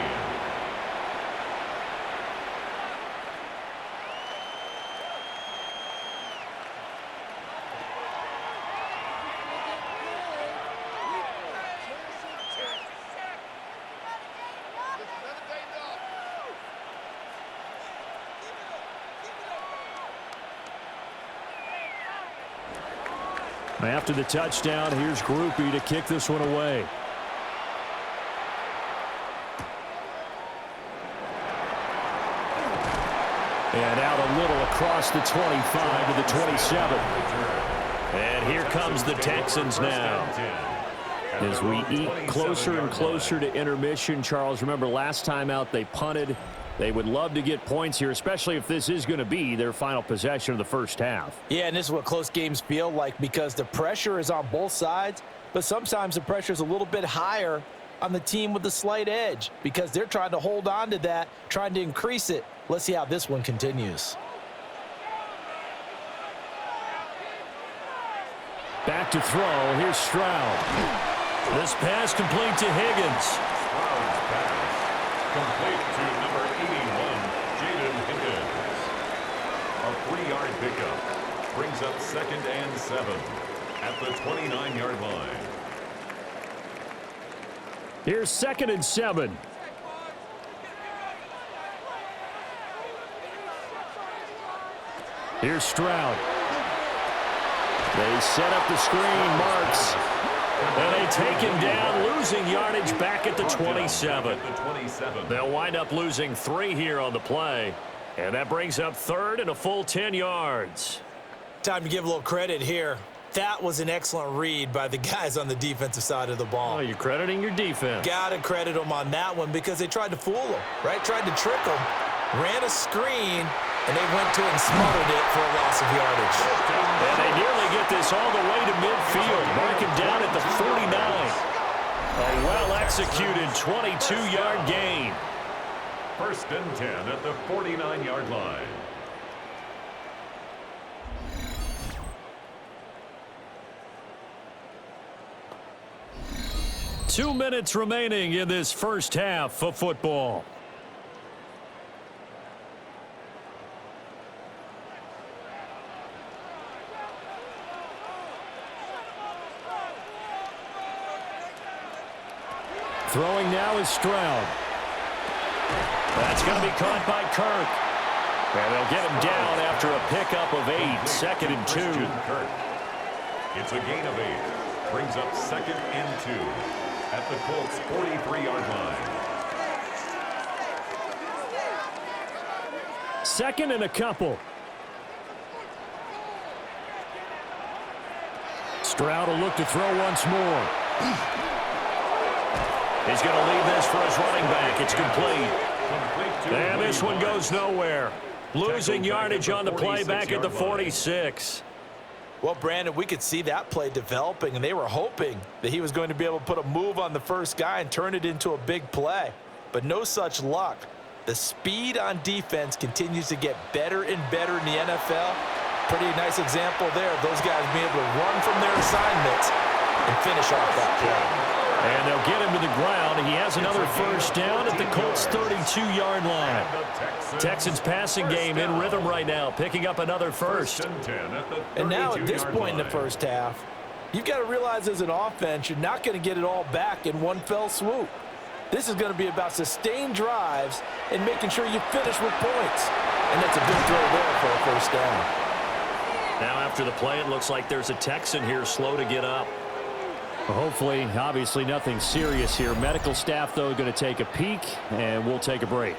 After the touchdown, here's Groupie to kick this one away. And out a little across the 25 to the 27. And here comes the Texans now. As we eat closer and closer to intermission, Charles, remember last time out they punted. They would love to get points here, especially if this is going to be their final possession of the first half. Yeah, and this is what close games feel like because the pressure is on both sides, but sometimes the pressure is a little bit higher on the team with the slight edge because they're trying to hold on to that, trying to increase it. Let's see how this one continues. Back to throw. Here's Stroud. This pass complete to Higgins. Stroud's pass complete to number 81, Jaden Higgins. A 3-yard pickup brings up 2nd and 7 at the 29-yard line. Here's 2nd and 7. Here's Stroud. They set up the screen, Marks. And they take him down, losing yardage back at the 27. They'll wind up losing 3 here on the play. And that brings up 3rd and a full 10 yards. Time to give a little credit here. That was an excellent read by the guys on the defensive side of the ball. Oh, you're crediting your defense. Got to credit them on that one because they tried to fool them, right? Tried to trick them, ran a screen, and they went to it and smothered it for a loss of yardage. And they nearly get this all the way to midfield. Mark him down at the 49. A well-executed 22-yard gain. 1st and 10 at the 49-yard line. Two minutes remaining in this first half of football. Throwing now is Stroud. That's going to be caught by Kirk. And they'll get him down after a pickup of 8, 2nd and 2. It's a gain of 8. Brings up 2nd and 2 at the Colts 43-yard line. 2nd and a couple. Stroud will look to throw once more. He's going to leave this for his running back. It's complete. And this one goes nowhere. Losing yardage on the play back at the 46. Well, Brandon, we could see that play developing, and they were hoping that he was going to be able to put a move on the first guy and turn it into a big play. But no such luck. The speed on defense continues to get better and better in the NFL. Pretty nice example there of those guys being able to run from their assignments and finish off that play. And they'll get him to the ground. He has another first down at the Colts 32-yard line. Texans passing game in rhythm right now, picking up another first. And now at this point in the first half, you've got to realize as an offense, you're not going to get it all back in one fell swoop. This is going to be about sustained drives and making sure you finish with points. And that's a good throw there for a first down. Now after the play, it looks like there's a Texan here slow to get up. Hopefully, obviously nothing serious here. Medical staff, though, going to take a peek, and we'll take a break.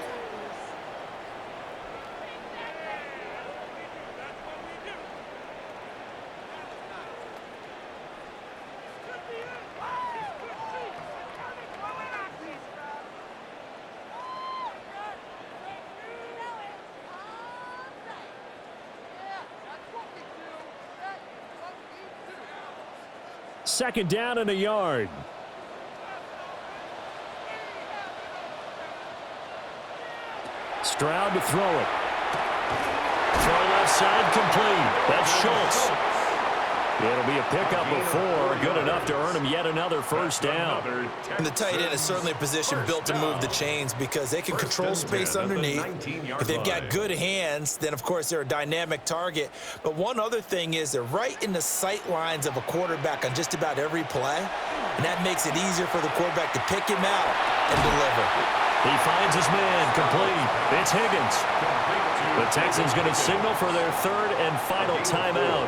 Second down and a yard. Stroud to throw it. Throw left side complete. That's Schultz. It'll be a pickup of 4, good enough to earn him yet another first down. And the tight end is certainly a position built to move the chains because they can control space underneath. If they've got good hands, then of course they're a dynamic target. But one other thing is they're right in the sight lines of a quarterback on just about every play. And that makes it easier for the quarterback to pick him out and deliver. He finds his man complete. It's Higgins. The Texans going to signal for their 3rd and final timeout.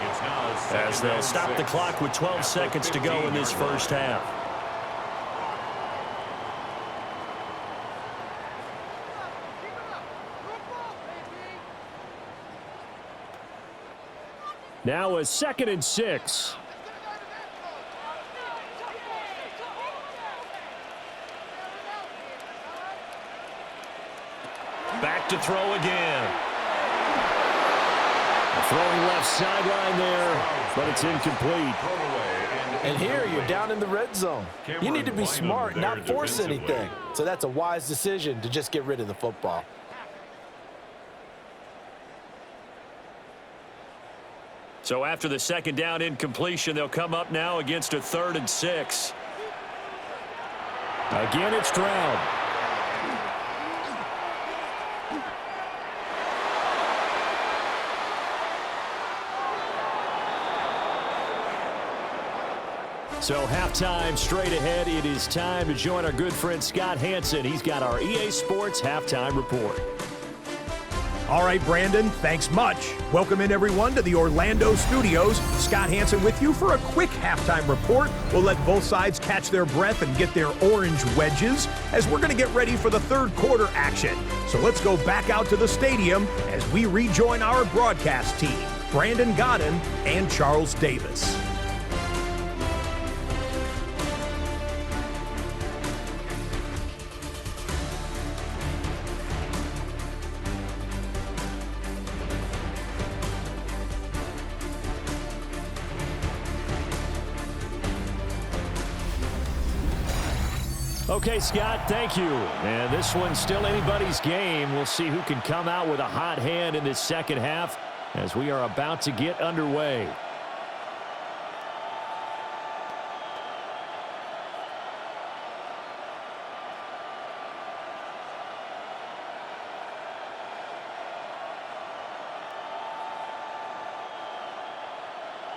It's now second as they'll and stop the 6 clock with 12 at the seconds to go in this 15-yard line. first half. Now a 2nd and 6. Back to throw again. Throwing left sideline there, but it's incomplete. And here you're down in the red zone. You need to be smart and not force anything. So that's a wise decision to just get rid of the football. So after the 2nd down incompletion, they'll come up now against a 3rd and 6. Again, it's Stroud. So halftime straight ahead. It is time to join our good friend Scott Hanson. He's got our EA Sports halftime report. All right, Brandon, thanks much. Welcome in, everyone, to the Orlando studios. Scott Hanson with you for a quick halftime report. We'll let both sides catch their breath and get their orange wedges as we're going to get ready for the 3rd quarter action. So let's go back out to the stadium as we rejoin our broadcast team, Brandon Godden and Charles Davis. Okay, Scott, thank you. And this one's still anybody's game. We'll see who can come out with a hot hand in this 2nd half as we are about to get underway.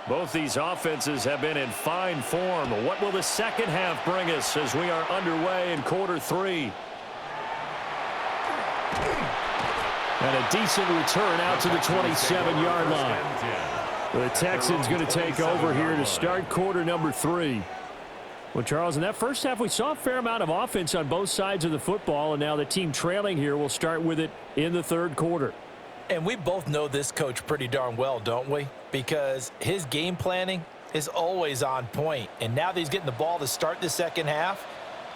Both these offenses have been in fine form. What will the 2nd half bring us as we are underway in quarter 3? And a decent return out to the 27-yard line. The Texans going to take over here to start quarter number 3. Well, Charles, in that first half, we saw a fair amount of offense on both sides of the football, and now the team trailing here will start with it in the 3rd quarter. And we both know this coach pretty darn well, don't we? Because his game planning is always on point. And now that he's getting the ball to start the 2nd half,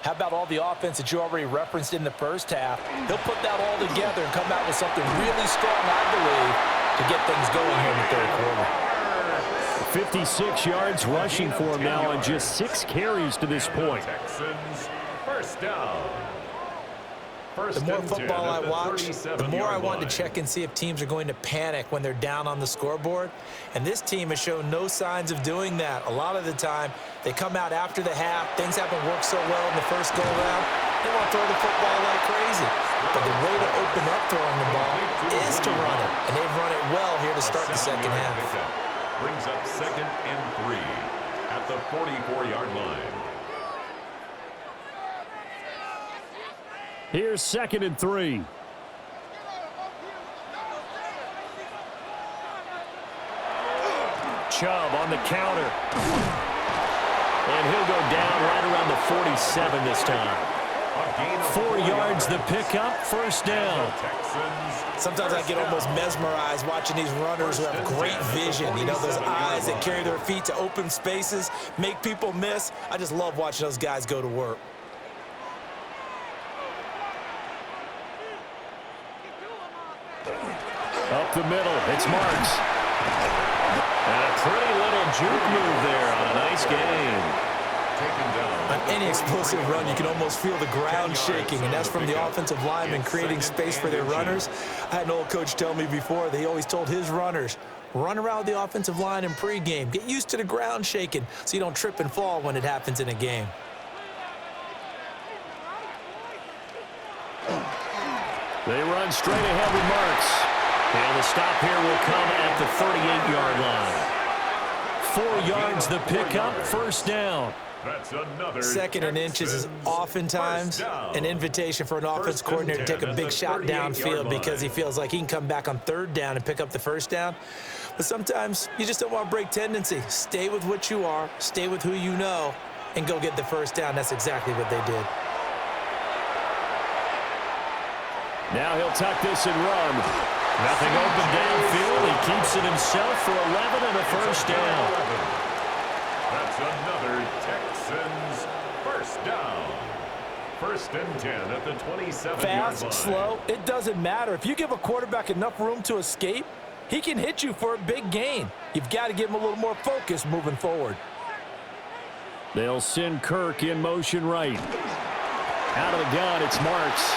how about all the offense that you already referenced in the first half? He'll put that all together and come out with something really strong, I believe, to get things going here in the 3rd quarter. 56 yards rushing for him now on just 6 carries to this point. Texans, first down. The more football I watch, the more I want to check and see if teams are going to panic when they're down on the scoreboard. And this team has shown no signs of doing that. A lot of the time, they come out after the half. Things haven't worked so well in the first go-around. They want to throw the football like crazy. But the way to open up throwing the ball is to run it. And they've run it well here to start the 2nd half. Brings up 2nd and 3 at the 44-yard line. Here's 2nd and 3. Chubb on the counter. And he'll go down right around the 47 this time. 4 yards the pickup, 1st down. Sometimes I get almost mesmerized watching these runners who have great vision. You know, those eyes that carry their feet to open spaces, make people miss. I just love watching those guys go to work. Up the middle, it's Marks. And a pretty little juke move there on a nice game. On any explosive run, you can almost feel the ground shaking, and that's from the offensive linemen creating space for their runners. I had an old coach tell me before, they always told his runners, run around the offensive line in pregame. Get used to the ground shaking so you don't trip and fall when it happens in a game. They run straight ahead with Marks. And the stop here will come at the 38-yard line. 4 yards the pickup, 1st down. That's another 2nd and inches is oftentimes an invitation for an offense coordinator to take a big shot downfield because he feels like he can come back on 3rd down and pick up the 1st down. But sometimes you just don't want to break tendency. Stay with what you are, stay with who you know, and go get the first down. That's exactly what they did. Now he'll tuck this and run. Nothing open downfield. He keeps it himself for 11 and a first down. That's another Texans first down. First and 10 at the 27-yard line. Fast, slow, it doesn't matter. If you give a quarterback enough room to escape, he can hit you for a big gain. You've got to give him a little more focus moving forward. They'll send Kirk in motion right. Out of the gun, it's Marks.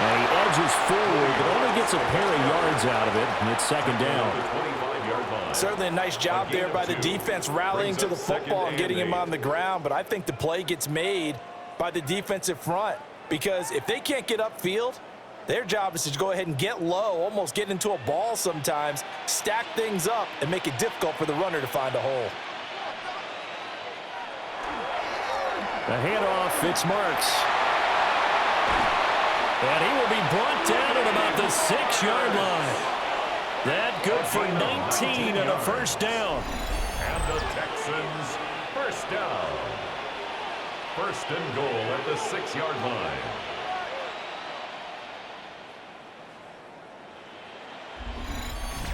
And he edges forward, but only gets a pair of yards out of it, and it's second down. Certainly a nice job there by the defense rallying to the football and getting him on the ground, but I think the play gets made by the defensive front because if they can't get upfield, their job is to go ahead and get low, almost get into a ball sometimes, stack things up, and make it difficult for the runner to find a hole. The handoff, it's Marks. And he will be brought down at about the 6-yard line. That good for 19 and a first down. And the Texans first down. First and goal at the 6-yard line.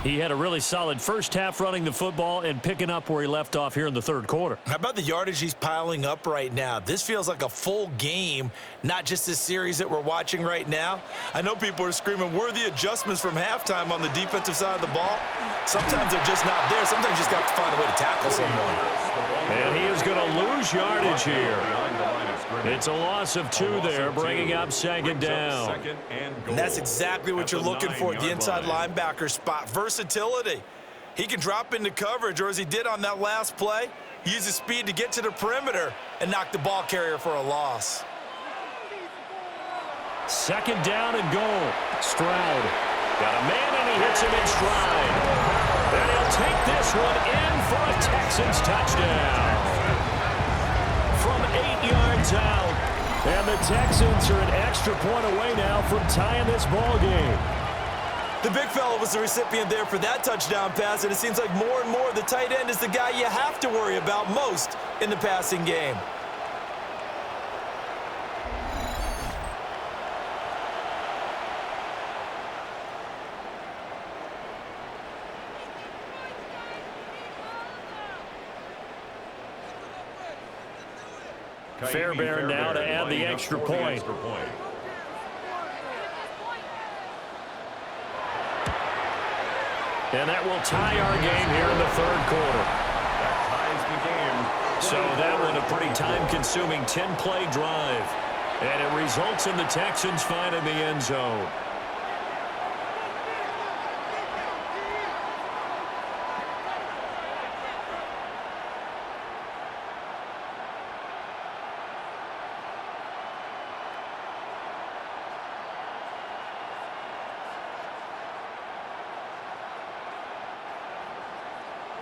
He had a really solid first half running the football and picking up where he left off here in the third quarter. How about the yardage he's piling up right now? This feels like a full game, not just this series that we're watching right now. I know people are screaming, where are the adjustments from halftime on the defensive side of the ball? Sometimes they're just not there. Sometimes you just got to find a way to tackle someone. And he is going to lose yardage here. It's a loss of 2 there, bringing up second down. And that's exactly what you're looking for at the inside linebacker spot. Versatility. He can drop into coverage, or as he did on that last play, use his speed to get to the perimeter and knock the ball carrier for a loss. Second down and goal. Stroud got a man, and he hits him in stride. And he'll take this one in for a Texans touchdown. From 8 yards out. And the Texans are an extra point away now from tying this ball game. The big fella was the recipient there for that touchdown pass, and it seems like more and more the tight end is the guy you have to worry about most in the passing game. Fairbairn now to add the extra point. And that will tie our game here in the third quarter. That ties the game. So that one a pretty time-consuming 10-play drive. And it results in the Texans finding the end zone.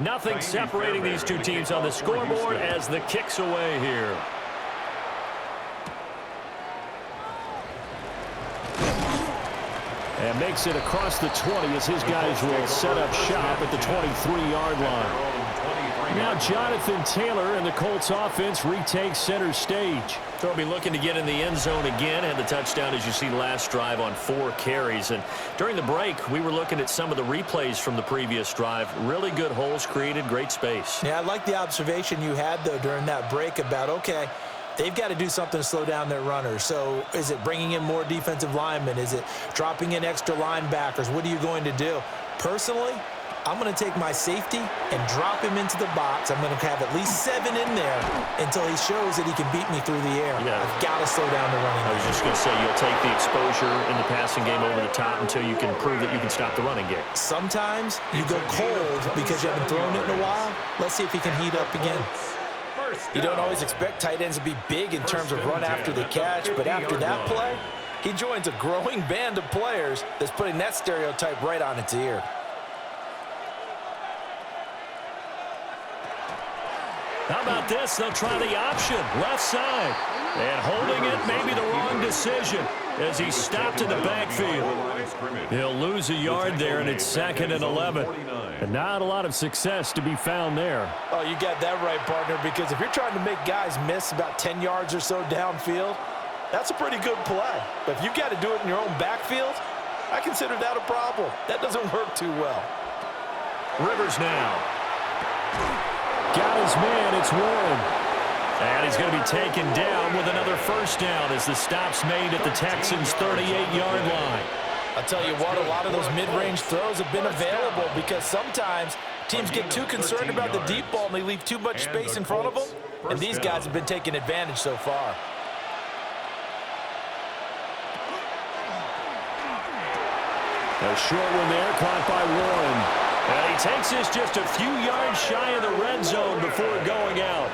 Nothing separating these two teams on the scoreboard as the kick's away here. And makes it across the 20 as his guys will set up shop at the 23-yard line. Now Jonathan Taylor and the Colts offense retakes center stage. So he'll be looking to get in the end zone again. Had the touchdown, as you see, last drive on 4 carries. And during the break, we were looking at some of the replays from the previous drive. Really good holes created, great space. Yeah, I like the observation you had, though, during that break about, okay, they've got to do something to slow down their runners. So is it bringing in more defensive linemen? Is it dropping in extra linebackers? What are you going to do? Personally, I'm going to take my safety and drop him into the box. I'm going to have at least 7 in there until he shows that he can beat me through the air. Yeah. I've got to slow down the running game. I was just going to say, you'll take the exposure in the passing game over the top until you can prove that you can stop the running game. Sometimes you go cold because you haven't thrown it in a while. Let's see if he can heat up again. You don't always expect tight ends to be big in terms of run after the catch, but after that play, he joins a growing band of players that's putting that stereotype right on its ear. How about this? They'll try the option, left side. And holding it, maybe the wrong decision as he stopped in the backfield. He'll lose a yard there, and it's 2nd and 11. And not a lot of success to be found there. Oh, you got that right, partner, because if you're trying to make guys miss about 10 yards or so downfield, that's a pretty good play. But if you've got to do it in your own backfield, I consider that a problem. That doesn't work too well. Rivers now. Got his man, it's Warren. And he's going to be taken down with another first down as the stop's made at the Texans' 38-yard line. I'll tell you what, a lot of those mid-range throws have been available because sometimes teams get too concerned about the deep ball and they leave too much space in front of them. And these guys have been taking advantage so far. A short one there, caught by Warren. And he takes this just a few yards shy of the red zone before going out.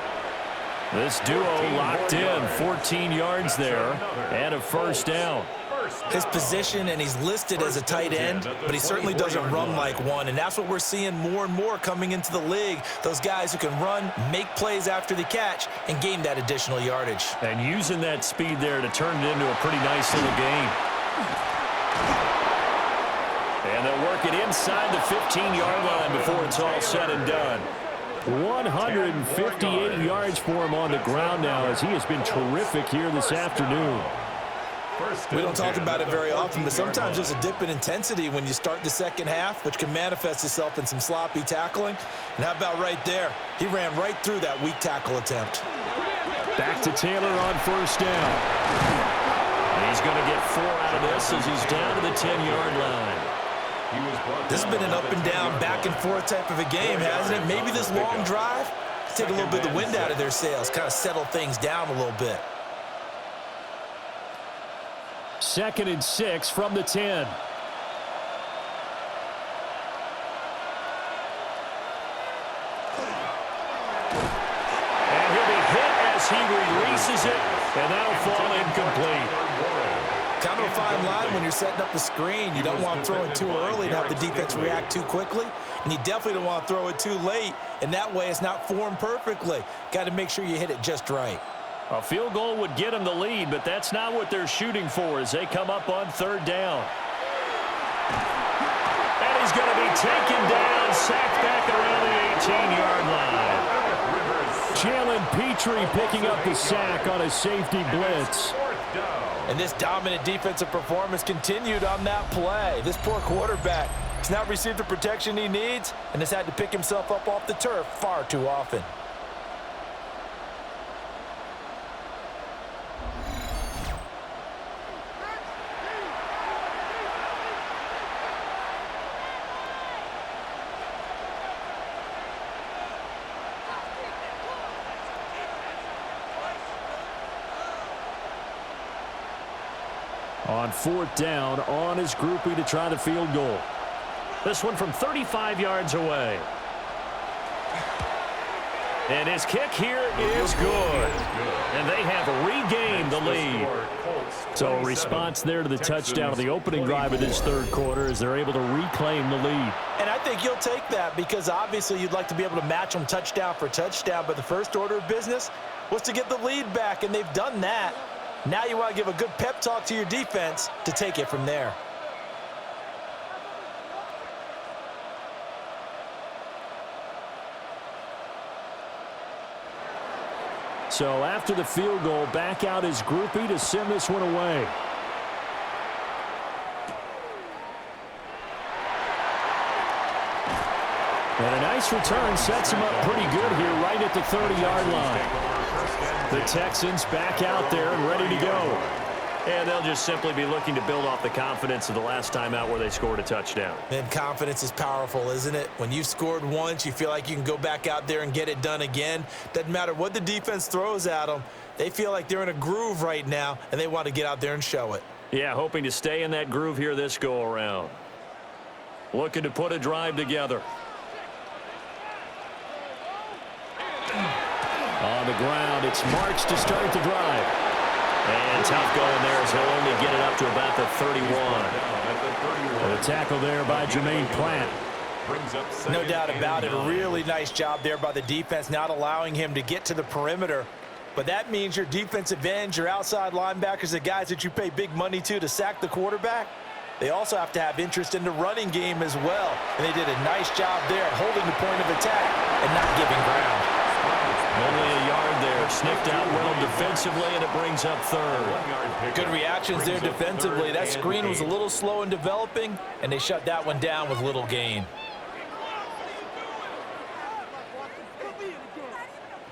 This duo locked in, 14 yards there, and a first down. His position, and he's listed as a tight end, but he certainly doesn't run like one, and that's what we're seeing more and more coming into the league. Those guys who can run, make plays after the catch, and gain that additional yardage. And using that speed there to turn it into a pretty nice little game. And they'll work it inside the 15-yard line before it's all said and done. 158 yards for him on the ground now as he has been terrific here this afternoon. We don't talk about it very often, but sometimes there's a dip in intensity when you start the second half, which can manifest itself in some sloppy tackling. And how about right there? He ran right through that weak tackle attempt. Back to Taylor on first down. He's going to get 4 out of this as he's down to the 10-yard line. This has been an up and down, back and forth type of a game, hasn't it? Maybe this long drive take a little bit of the wind out of their sails, kind of settle things down a little bit. 2nd and 6 from the 10. And he'll be hit as he releases it, and that'll fall incomplete. Kind of a fine line when you're setting up the screen. You don't want to throw it too early to have the defense react too quickly, and you definitely don't want to throw it too late, and that way it's not formed perfectly. Got to make sure you hit it just right. A field goal would get them the lead, but that's not what they're shooting for as they come up on 3rd down. And he's going to be taken down, sacked back around the 18-yard line. Jalen Petrie picking up the sack on a safety blitz. And this dominant defensive performance continued on that play. This poor quarterback has not received the protection he needs and has had to pick himself up off the turf far too often. On 4th down, on his groupie to try the field goal. This one from 35 yards away. And his kick here is good. And they have regained the lead. So a response there to the touchdown of the opening drive of this 3rd quarter as they're able to reclaim the lead. And I think you'll take that because obviously you'd like to be able to match them touchdown for touchdown, but the first order of business was to get the lead back, and they've done that. Now you want to give a good pep talk to your defense to take it from there. So after the field goal, back out his groupie to send this one away. And a nice return sets him up pretty good here right at the 30-yard line. The Texans back out there and ready to go. And they'll just simply be looking to build off the confidence of the last time out where they scored a touchdown. And confidence is powerful, isn't it? When you've scored once, you feel like you can go back out there and get it done again. Doesn't matter what the defense throws at them. They feel like they're in a groove right now, and they want to get out there and show it. Yeah, hoping to stay in that groove here this go-around. Looking to put a drive together. On the ground, it's Marks to start the drive. And tough going there as he'll only get it up to about the 31. And a tackle there by Jermaine Platt. brings up No second doubt and about it. 9. Really nice job there by the defense, not allowing him to get to the perimeter. But that means your defensive ends, your outside linebackers, the guys that you pay big money to sack the quarterback, they also have to have interest in the running game as well. And they did a nice job there at holding the point of attack and not giving ground. Only a yard there. Sniffed out well defensively, and it brings up third. Good reactions there defensively. That screen was a little slow in developing, and they shut that one down with little gain.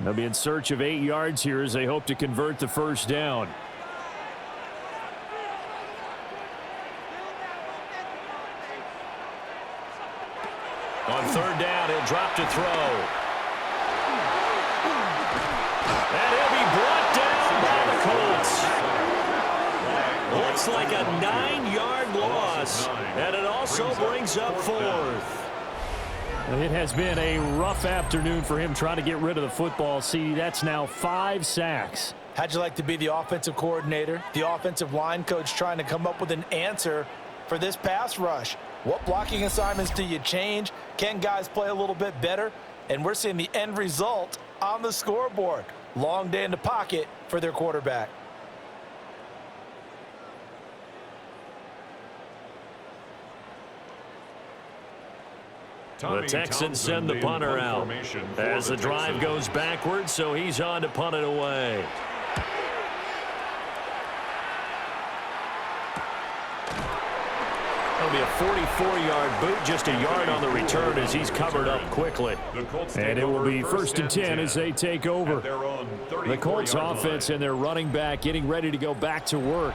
They'll be in search of 8 yards here as they hope to convert the first down. On third down, he'll drop to throw. And he'll be brought down by the Colts. Looks like a 9-yard loss, and it also brings up fourth. It has been a rough afternoon for him trying to get rid of the football. See, that's now 5 sacks. How'd you like to be the offensive coordinator, the offensive line coach trying to come up with an answer for this pass rush? What blocking assignments do you change? Can guys play a little bit better? And we're seeing the end result on the scoreboard. Long day in the pocket for their quarterback. The Texans send the punter out as the drive goes backwards, so he's on to punt it away. That'll be a 44-yard boot, just a yard on the return as he's covered up quickly. And it will be 1st and 10 as they take over. The Colts offense and their running back getting ready to go back to work.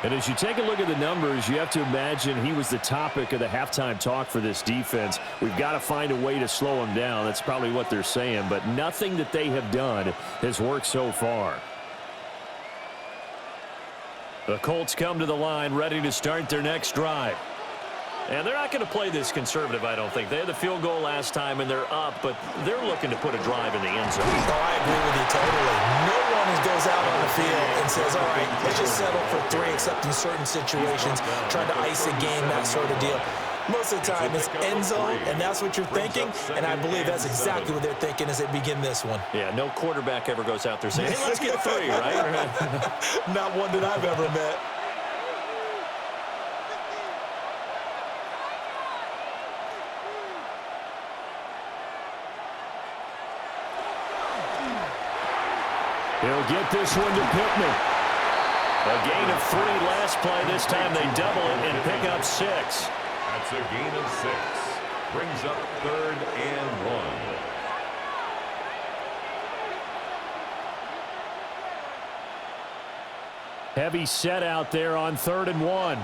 And as you take a look at the numbers, you have to imagine he was the topic of the halftime talk for this defense. We've got to find a way to slow him down. That's probably what they're saying. But nothing that they have done has worked so far. The Colts come to the line ready to start their next drive. And they're not going to play this conservative, I don't think. They had the field goal last time, and they're up, but they're looking to put a drive in the end zone. Oh, I agree with you totally. No one goes out on the field and says, all right, let's just settle for 3, except in certain situations, trying to ice a game, that sort of deal. Most of the time, it's end zone, and that's what you're thinking, and I believe that's exactly what they're thinking as they begin this one. Yeah, no quarterback ever goes out there saying, hey, let's get 3, right? Not one that I've ever met. He'll get this one to Pittman. A gain of 3 last play. This time they double it and pick up 6. That's a gain of 6. Brings up 3rd and 1. Heavy set out there on 3rd and 1.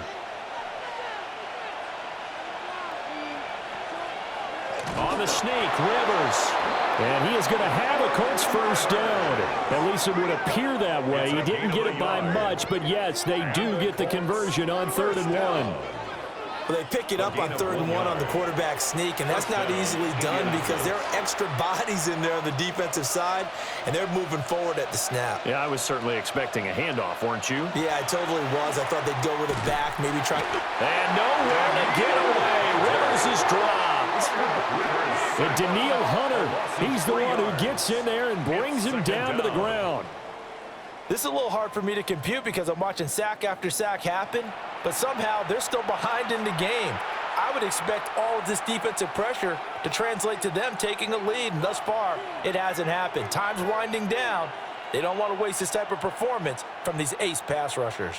On the sneak, Rivers. And he is going to have a Colts first down. At least it would appear that way. He didn't get it by much, but yes, they do get the conversion on 3rd and 1. Well, they pick it up on 3rd and 1 on the quarterback sneak, and that's not easily done because there are extra bodies in there on the defensive side, and they're moving forward at the snap. Yeah, I was certainly expecting a handoff, weren't you? Yeah, I totally was. I thought they'd go with it back, maybe try. And nowhere to get away. Rivers is dropped. And Daniil Hunter, he's the one who gets in there and brings him down to the ground. This is a little hard for me to compute because I'm watching sack after sack happen, but somehow they're still behind in the game. I would expect all of this defensive pressure to translate to them taking a lead, and thus far, it hasn't happened. Time's winding down. They don't want to waste this type of performance from these ace pass rushers.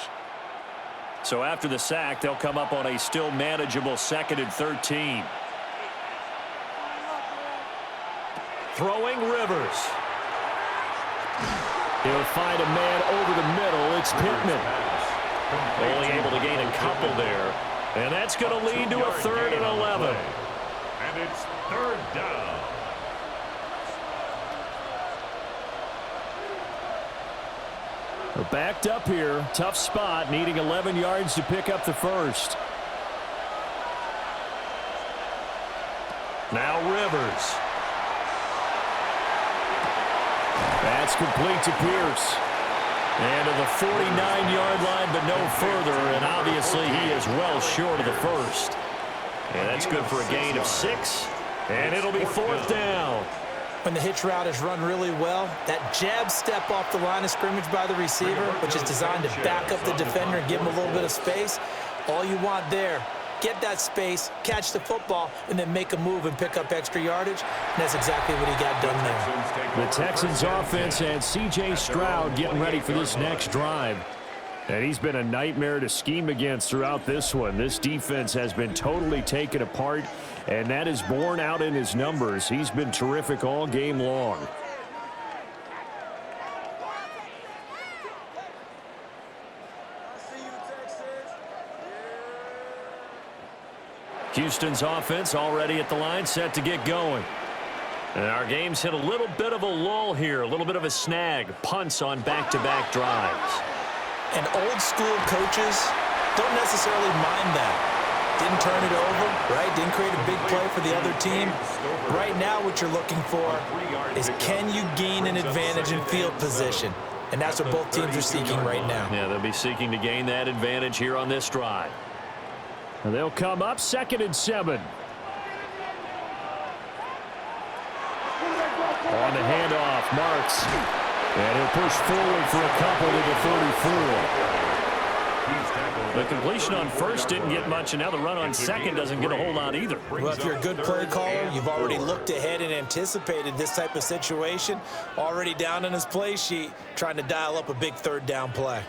So after the sack, they'll come up on a still manageable 2nd and 13. Throwing Rivers. He'll find a man over the middle. It's Pittman. Only able to gain a couple there. And that's going to lead to a 3rd and 11. And it's 3rd down. They're backed up here. Tough spot, needing 11 yards to pick up the first. Now Rivers. That's complete to Pierce. And to the 49-yard line, but no further. And obviously, he is well short of the first. And that's good for a gain of 6. And it'll be 4th down. When the hitch route is run really well, that jab step off the line of scrimmage by the receiver, which is designed to back up the defender and give him a little bit of space, all you want there, get that space, catch the football, and then make a move and pick up extra yardage. And that's exactly what he got done there. The Texans offense and C.J. Stroud getting ready for this next drive. And he's been a nightmare to scheme against throughout this one. This defense has been totally taken apart, and that is borne out in his numbers. He's been terrific all game long. Houston's offense already at the line, set to get going. And our game's hit a little bit of a lull here, a little bit of a snag. Punts on back-to-back drives. And old school coaches don't necessarily mind that. Didn't turn it over, right? Didn't create a big play for the other team. Right now what you're looking for is, can you gain an advantage in field position? And that's what both teams are seeking right now. Yeah, they'll be seeking to gain that advantage here on this drive. And they'll come up 2nd and 7. On the handoff, Marks. And he'll push forward for a couple to the 34. The completion on first didn't get much, and now the run on second doesn't get a whole lot either. Well, if you're a good play caller, you've already looked ahead and anticipated this type of situation. Already down on his play sheet, trying to dial up a big 3rd down play.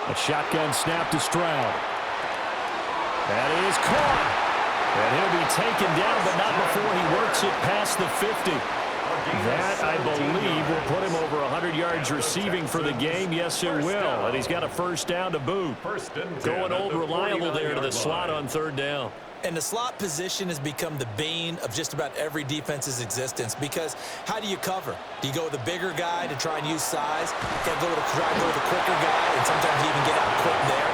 A shotgun snap to Stroud. That is caught. And he'll be taken down, but not before he works it past the 50. That, I believe, will put him over 100 yards receiving for the game. Yes, it will. And he's got a 1st down to boot. Going old reliable there to the slot on 3rd down. And the slot position has become the bane of just about every defense's existence, because how do you cover? Do you go with a bigger guy to try and use size? You got to try and go with a quicker guy, and sometimes even get out quick there.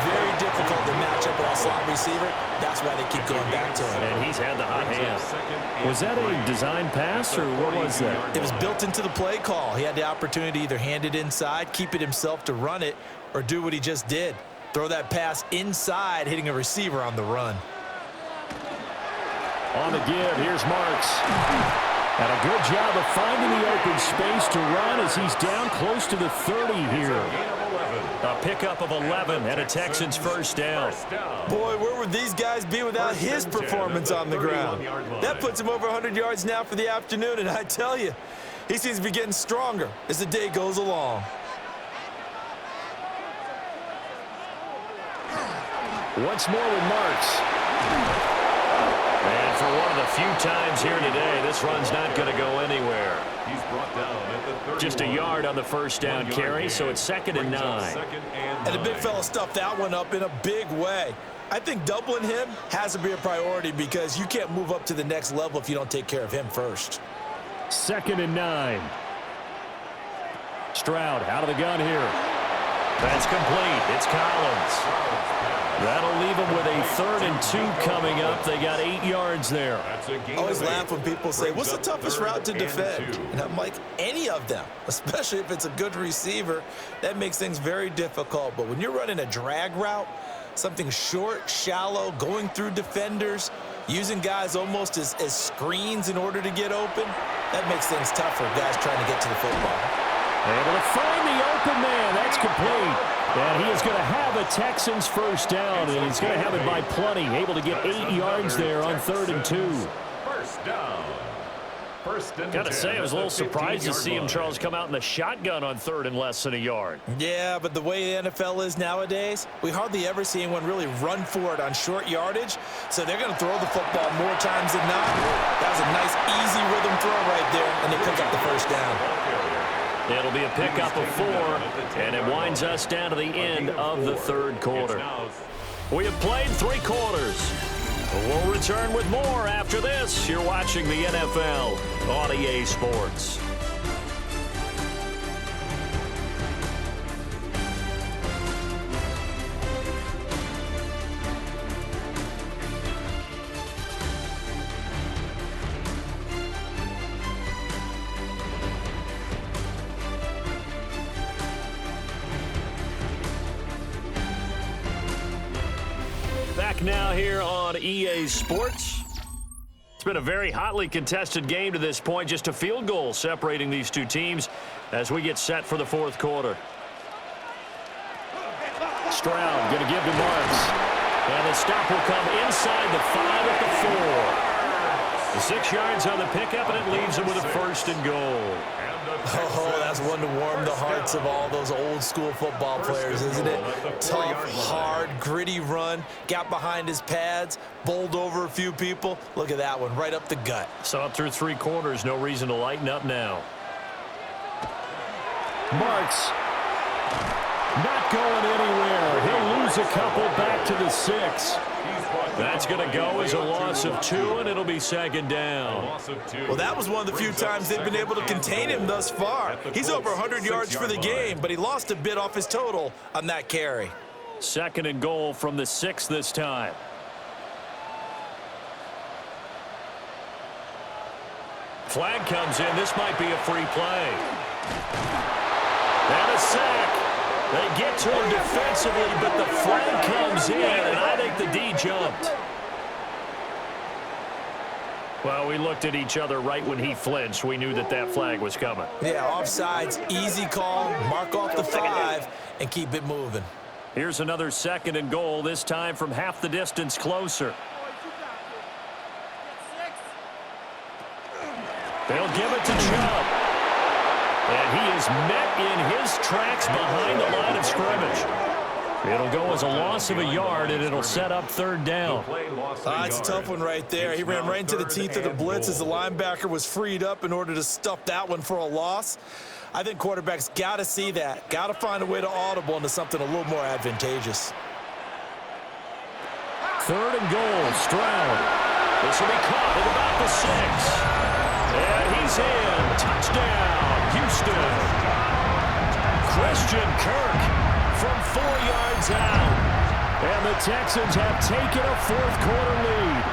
Very difficult to match up with a slot receiver. That's why they keep going back to him. And he's had the hot hand. Was that a design pass, or what was that? It was built into the play call. He had the opportunity to either hand it inside, keep it himself to run it, or do what he just did. Throw that pass inside, hitting a receiver on the run. On the give, here's Marks. And a good job of finding the open space to run as he's down close to the 30 here. A pickup of 11 and a Texans 1st down. Boy, where would these guys be without his performance on the ground? That puts him over 100 yards now for the afternoon, and I tell you, he seems to be getting stronger as the day goes along. Once more with Marks. And for one of the few times here today, this run's not going to go anywhere. He's brought down at the 31. Just a yard on the 1st down carry, so it's 2nd and 9. And the big fella stuffed that one up in a big way. I think doubling him has to be a priority, because you can't move up to the next level if you don't take care of him first. 2nd and 9. Stroud out of the gun here. That's complete. It's Collins. That'll leave them with a 3rd and 2 coming up. They got 8 yards there. I always laugh when people say, what's the toughest route to defend? And I'm like, any of them, especially if it's a good receiver. That makes things very difficult. But when you're running a drag route, something short, shallow, going through defenders, using guys almost as screens in order to get open, that makes things tougher, guys trying to get to the football. Able to find the open man. That's complete. And he is going to have a Texans 1st down, and he's going to have it by plenty. Able to get 8 yards there on 3rd and 2. 1st down. Got to say, I was a little surprised to see him, Charles, come out in the shotgun on 3rd and less than a yard. Yeah, but the way the NFL is nowadays, we hardly ever see anyone really run for it on short yardage. So they're going to throw the football more times than not. That was a nice, easy rhythm throw right there, and they pick up the 1st down. It'll be a pickup of 4, and it winds us down to the end of the 3rd quarter. We have played 3 quarters. We'll return with more after this. You're watching the NFL on EA Sports. back now here on EA Sports. It's been a very hotly contested game to this point. Just a field goal separating these two teams as we get set for the fourth quarter. Stroud going to give to Marks. And the stop will come inside the 5 at the 4. The 6 yards on the pickup, and it leaves them with a first and goal. Oh, that's one to warm the hearts of all those old school football players, isn't it? Tough, hard, gritty run, got behind his pads, bowled over a few people. Look at that one, right up the gut. So up through 3 quarters, no reason to lighten up now. Marks not going anywhere. He'll lose a couple back to the 6. That's going to go as a loss of 2, and it'll be second down. Well, that was one of the few times they've been able to contain him thus far. He's over 100 yards for the game, but he lost a bit off his total on that carry. Second and goal from the 6 this time. Flag comes in. This might be a free play. And a sack. They get to him defensively, but the flag comes in, and I think the D jumped. Well, we looked at each other right when he flinched. We knew that that flag was coming. Yeah, offsides, easy call, mark off the 5, and keep it moving. Here's another second and goal, this time from half the distance closer. They'll give it to Chubb. And he is met in his tracks behind the line of scrimmage. It'll go as a loss of a yard, and it'll set up third down. It's a tough one right there. He ran right into the teeth of the blitz as the linebacker was freed up in order to stuff that one for a loss. I think quarterbacks got to see that. Got to find a way to audible into something a little more advantageous. Third and goal, Stroud. This will be caught at about the 6. And he's in. Touchdown, Houston. Christian Kirk from 4 yards out. And the Texans have taken a fourth quarter lead.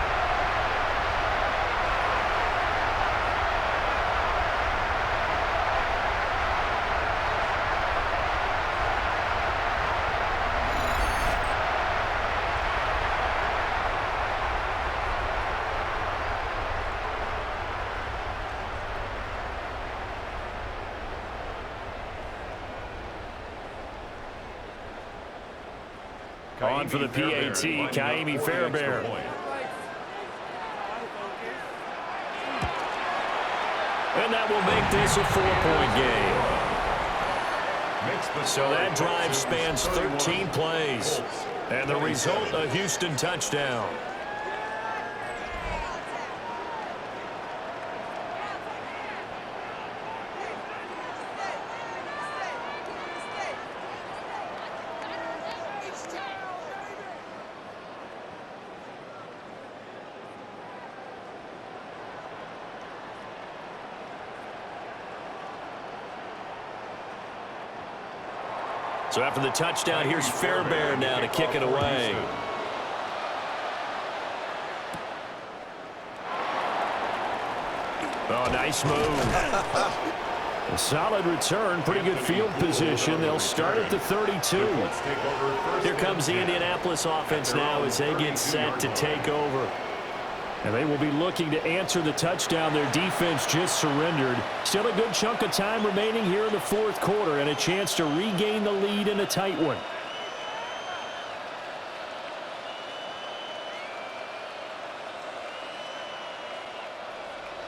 On for the PAT, Kaimi Fairbairn. And that will make this a 4-point game. So that drive spans 13 plays. And the result, a Houston touchdown. So after the touchdown, here's Fairbairn now to kick it away. Oh, nice move. A solid return, pretty good field position. They'll start at the 32. Here comes the Indianapolis offense now as they get set to take over. And they will be looking to answer the touchdown. Their defense just surrendered. Still a good chunk of time remaining here in the fourth quarter and a chance to regain the lead in a tight one.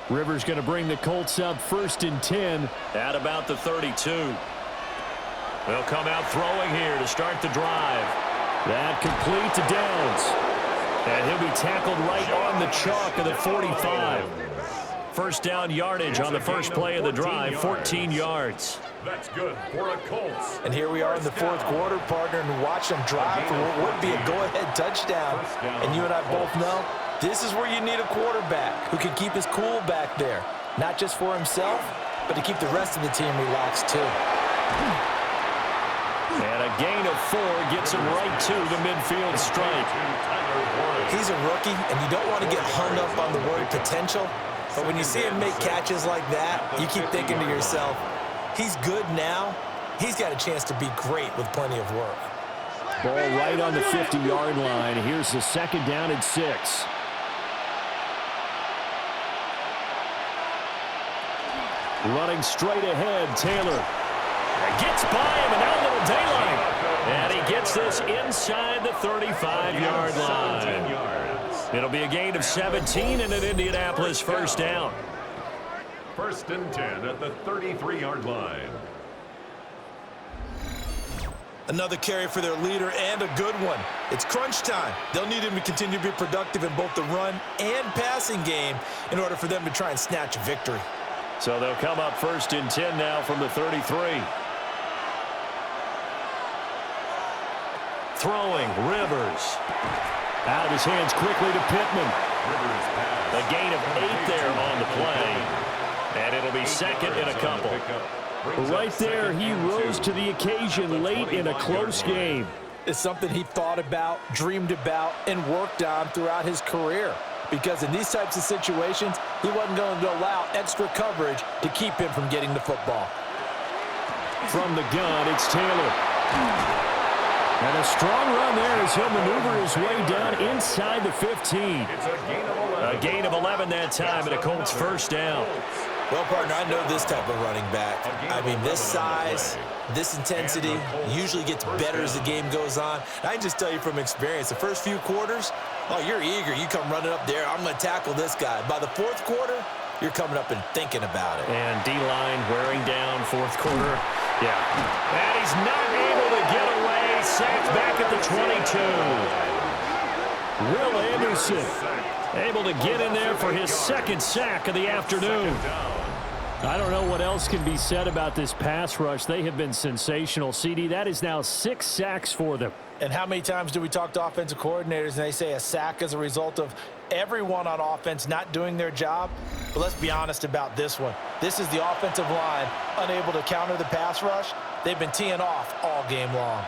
Rivers going to bring the Colts up 1st and 10 at about the 32. They'll come out throwing here to start the drive. That complete to Downs. And he'll be tackled right on the chalk of the 45. First down yardage on the first play of the drive, 14 yards. That's good for a Colts. And here we are in the fourth quarter, partner, and watch them drive for what would be a go-ahead touchdown. And you and I both know this is where you need a quarterback who can keep his cool back there. Not just for himself, but to keep the rest of the team relaxed too. And a gain of 4 gets him right to the midfield stripe. He's a rookie, and you don't want to get hung up on the word potential. But when you see him make catches like that, you keep thinking to yourself, he's good now. He's got a chance to be great with plenty of work. Ball right on the 50-yard line. Here's the second down and 6. Running straight ahead, Taylor. Gets by him, and now a little daylight. And he gets this inside the 35-yard line. It'll be a gain of 17 and an Indianapolis first down. First and 10 at the 33-yard line. Another carry for their leader, and a good one. It's crunch time. They'll need him to continue to be productive in both the run and passing game in order for them to try and snatch a victory. So they'll come up first and 10 now from the 33. Throwing, Rivers. Out of his hands quickly to Pittman. A gain of 8 there on the play. And it'll be second and a couple. Right there, he rose to the occasion late in a close game. It's something he thought about, dreamed about, and worked on throughout his career. Because in these types of situations, he wasn't going to allow extra coverage to keep him from getting the football. From the gun, it's Taylor. And a strong run there as he'll maneuver his way down inside the 15. It's a gain of 11 that time, and a Colts first down. Well, partner, I know this type of running back. I mean, this size, this intensity usually gets better as the game goes on. And I can just tell you from experience, the first few quarters, oh, you're eager. You come running up there, I'm going to tackle this guy. By the fourth quarter, you're coming up and thinking about it. And D-line wearing down fourth quarter. Yeah. And he's not able to get away. Sacked back at the 22. Will Anderson able to get in there for his second sack of the afternoon. I don't know what else can be said about this pass rush. They have been sensational. CD, that is now 6 sacks for them. And how many times do we talk to offensive coordinators and they say a sack is a result of everyone on offense not doing their job? But let's be honest about this one. This is the offensive line unable to counter the pass rush. They've been teeing off all game long.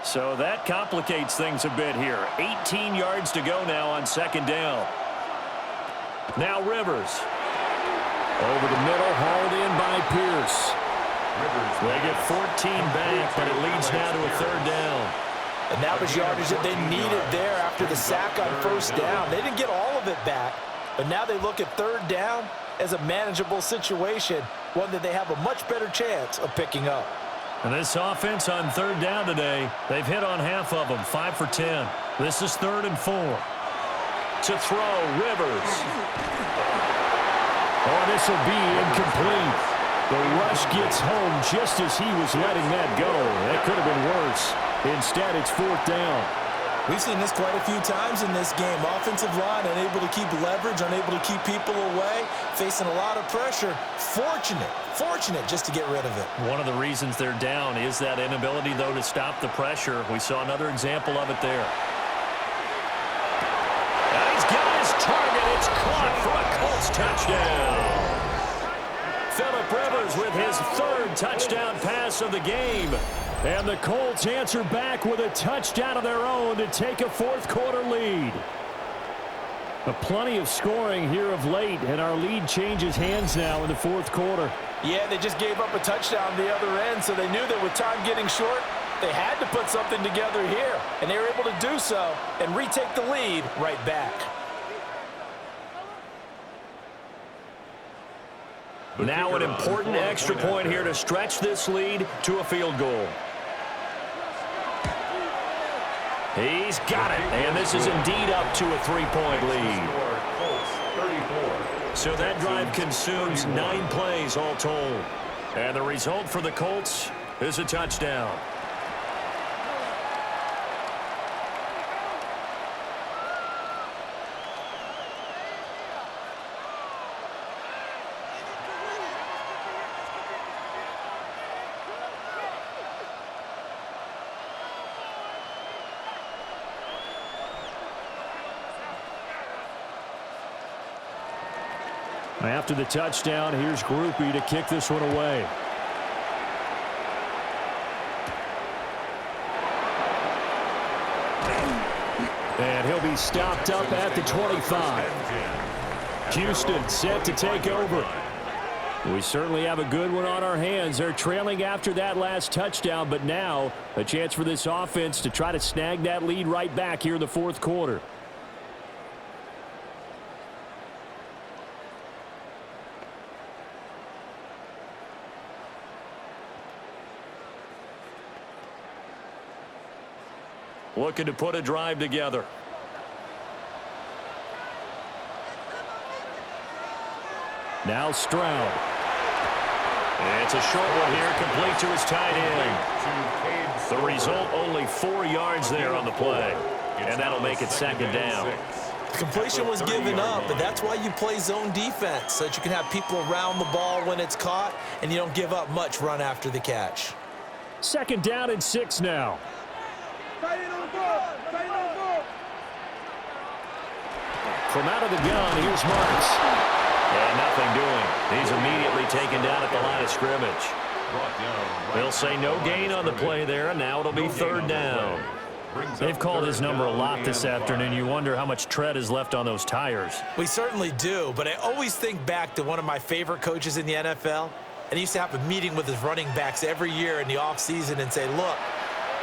So that complicates things a bit here. 18 yards to go now on second down. Now Rivers. Over the middle, hauled in by Pierce. They get 14 back, but it leads now to a third down. And that was yardage that they needed there after the sack on first down. They didn't get all of it back, but now they look at third down as a manageable situation, one that they have a much better chance of picking up. And this offense on third down today, they've hit on half of them, 5 for 10. This is 3rd and 4. To throw, Rivers. Oh, this will be incomplete. The rush gets home just as he was letting that go. That could have been worse. Instead, it's 4th down. We've seen this quite a few times in this game. Offensive line unable to keep leverage, unable to keep people away, facing a lot of pressure. Fortunate just to get rid of it. One of the reasons they're down is that inability, though, to stop the pressure. We saw another example of it there. And he's got his target. It's caught for a Colts touchdown. Phillip Rivers with his 3rd touchdown pass of the game. And the Colts answer back with a touchdown of their own to take a 4th quarter lead. Plenty of scoring here of late, and our lead changes hands now in the 4th quarter. Yeah, they just gave up a touchdown the other end, so they knew that with time getting short, they had to put something together here. And they were able to do so and retake the lead right back. Now an important extra point here to stretch this lead to a field goal. He's got it, and this is indeed up to a 3-point lead. So that drive consumes 9 plays all told. And the result for the Colts is a touchdown. After the touchdown, here's Groupie to kick this one away. And he'll be stopped up at the 25. Houston set to take over. We certainly have a good one on our hands. They're trailing after that last touchdown, but now a chance for this offense to try to snag that lead right back here in the fourth quarter. Looking to put a drive together. Now Stroud. It's a short one here, complete to his tight end. The result, only 4 yards there on the play. And that'll make it second down. Completion was given up, but that's why you play zone defense, so that you can have people around the ball when it's caught, and you don't give up much run after the catch. Second down and 6 now. From out of the gun, here's Marks. And nothing doing. He's immediately taken down at the line of scrimmage. They'll say no gain on the play there, and now it'll be third down. They've called his number a lot this afternoon. You wonder how much tread is left on those tires. We certainly do, but I always think back to one of my favorite coaches in the NFL, and he used to have a meeting with his running backs every year in the offseason and say, look,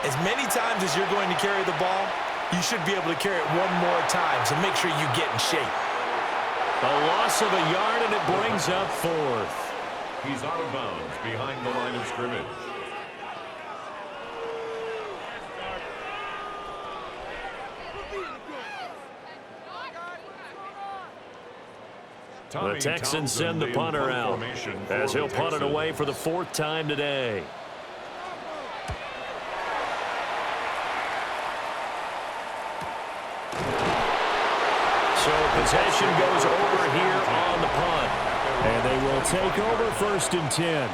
as many times as you're going to carry the ball, you should be able to carry it one more time, so make sure you get in shape. A loss of a yard, and it brings up fourth. He's out of bounds behind the line of scrimmage. The Texans send the punter out as he'll punt it away for the 4th time today. So possession goes over here on the punt. And they will take over 1st and 10.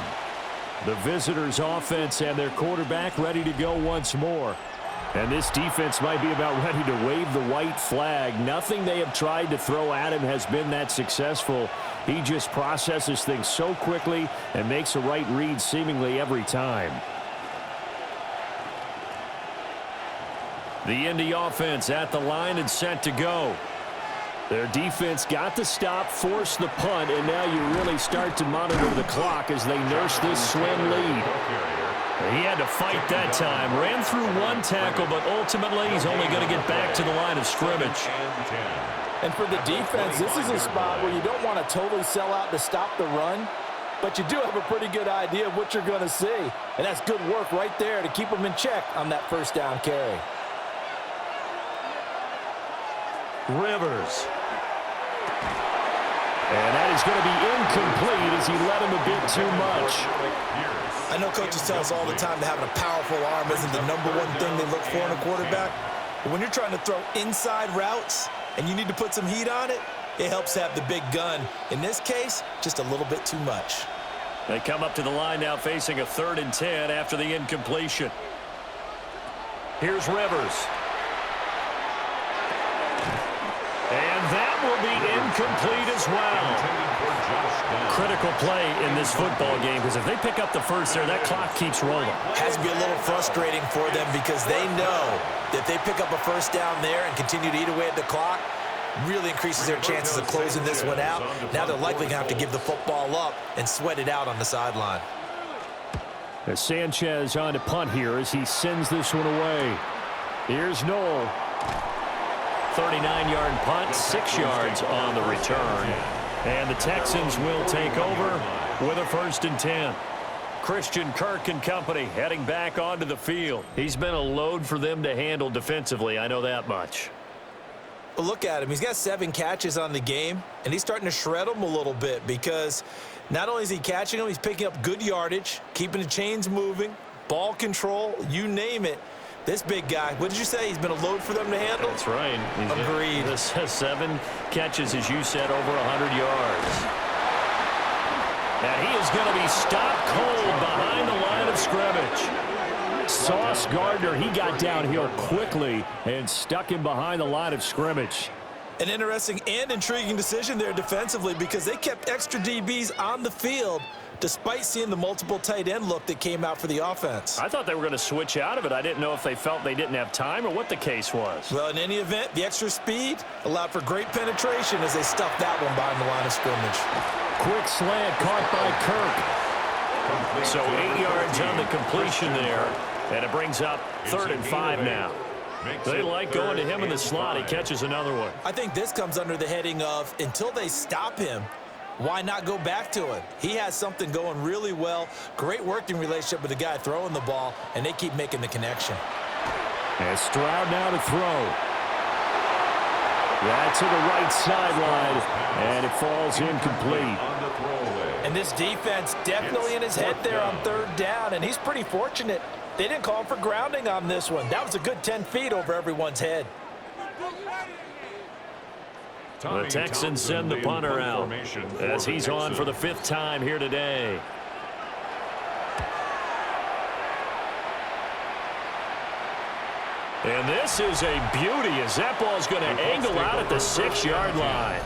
The visitors' offense and their quarterback ready to go once more. And this defense might be about ready to wave the white flag. Nothing they have tried to throw at him has been that successful. He just processes things so quickly and makes a right read seemingly every time. The Indy offense at the line and set to go. Their defense got the stop, forced the punt, and now you really start to monitor the clock as they nurse this slim lead. He had to fight that time. Ran through one tackle, but ultimately he's only going to get back to the line of scrimmage. And for the defense, this is a spot where you don't want to totally sell out to stop the run, but you do have a pretty good idea of what you're going to see. And that's good work right there to keep them in check on that first down carry. Rivers. And that is going to be incomplete as he led him a bit too much. I know coaches tell us all the time that having a powerful arm isn't the #1 thing they look for in a quarterback. But when you're trying to throw inside routes and you need to put some heat on it, it helps have the big gun. In this case, just a little bit too much. They come up to the line now facing a 3rd and 10 after the incompletion. Here's Rivers. And that will be incomplete as well. Critical play in this football game, because if they pick up the first there, that clock keeps rolling. Has to be a little frustrating for them because they know that if they pick up a first down there and continue to eat away at the clock, really increases their chances of closing this one out. Now they're likely going to have to give the football up and sweat it out on the sideline. As Sanchez on to punt here as he sends this one away. Here's Noel. 39-yard punt, 6 yards on the return. And the Texans will take over with a 1st and 10. Christian Kirk and company heading back onto the field. He's been a load for them to handle defensively, I know that much. Well, look at him. He's got 7 catches on the game, and he's starting to shred them a little bit because not only is he catching them, he's picking up good yardage, keeping the chains moving, ball control, you name it. This big guy, what did you say? He's been a load for them to handle? That's right. Agreed. This has 7 catches, as you said, over 100 yards. And he is going to be stopped cold behind the line of scrimmage. Sauce Gardner, he got downhill quickly and stuck him behind the line of scrimmage. An interesting and intriguing decision there defensively because they kept extra DBs on the field despite seeing the multiple tight end look that came out for the offense. I thought they were going to switch out of it. I didn't know if they felt they didn't have time or what the case was. Well, in any event, the extra speed allowed for great penetration as they stuffed that one behind the line of scrimmage. Quick slant caught by Kirk. So 8 yards on the completion there, and it brings up 3rd and 5 now. They like going to him in the slot. He catches another one. I think this comes under the heading of until they stop him, why not go back to it? He has something going really well. Great working relationship with the guy throwing the ball, and they keep making the connection. And Stroud now to throw. Right to the right sideline, and it falls incomplete. And this defense definitely in his head there on 3rd down, and he's pretty fortunate. They didn't call him for grounding on this one. That was a good 10 feet over everyone's head. The Texans send the punter out as he's on for the 5th time here today. And this is a beauty as that ball is going to angle out at the 6-yard line.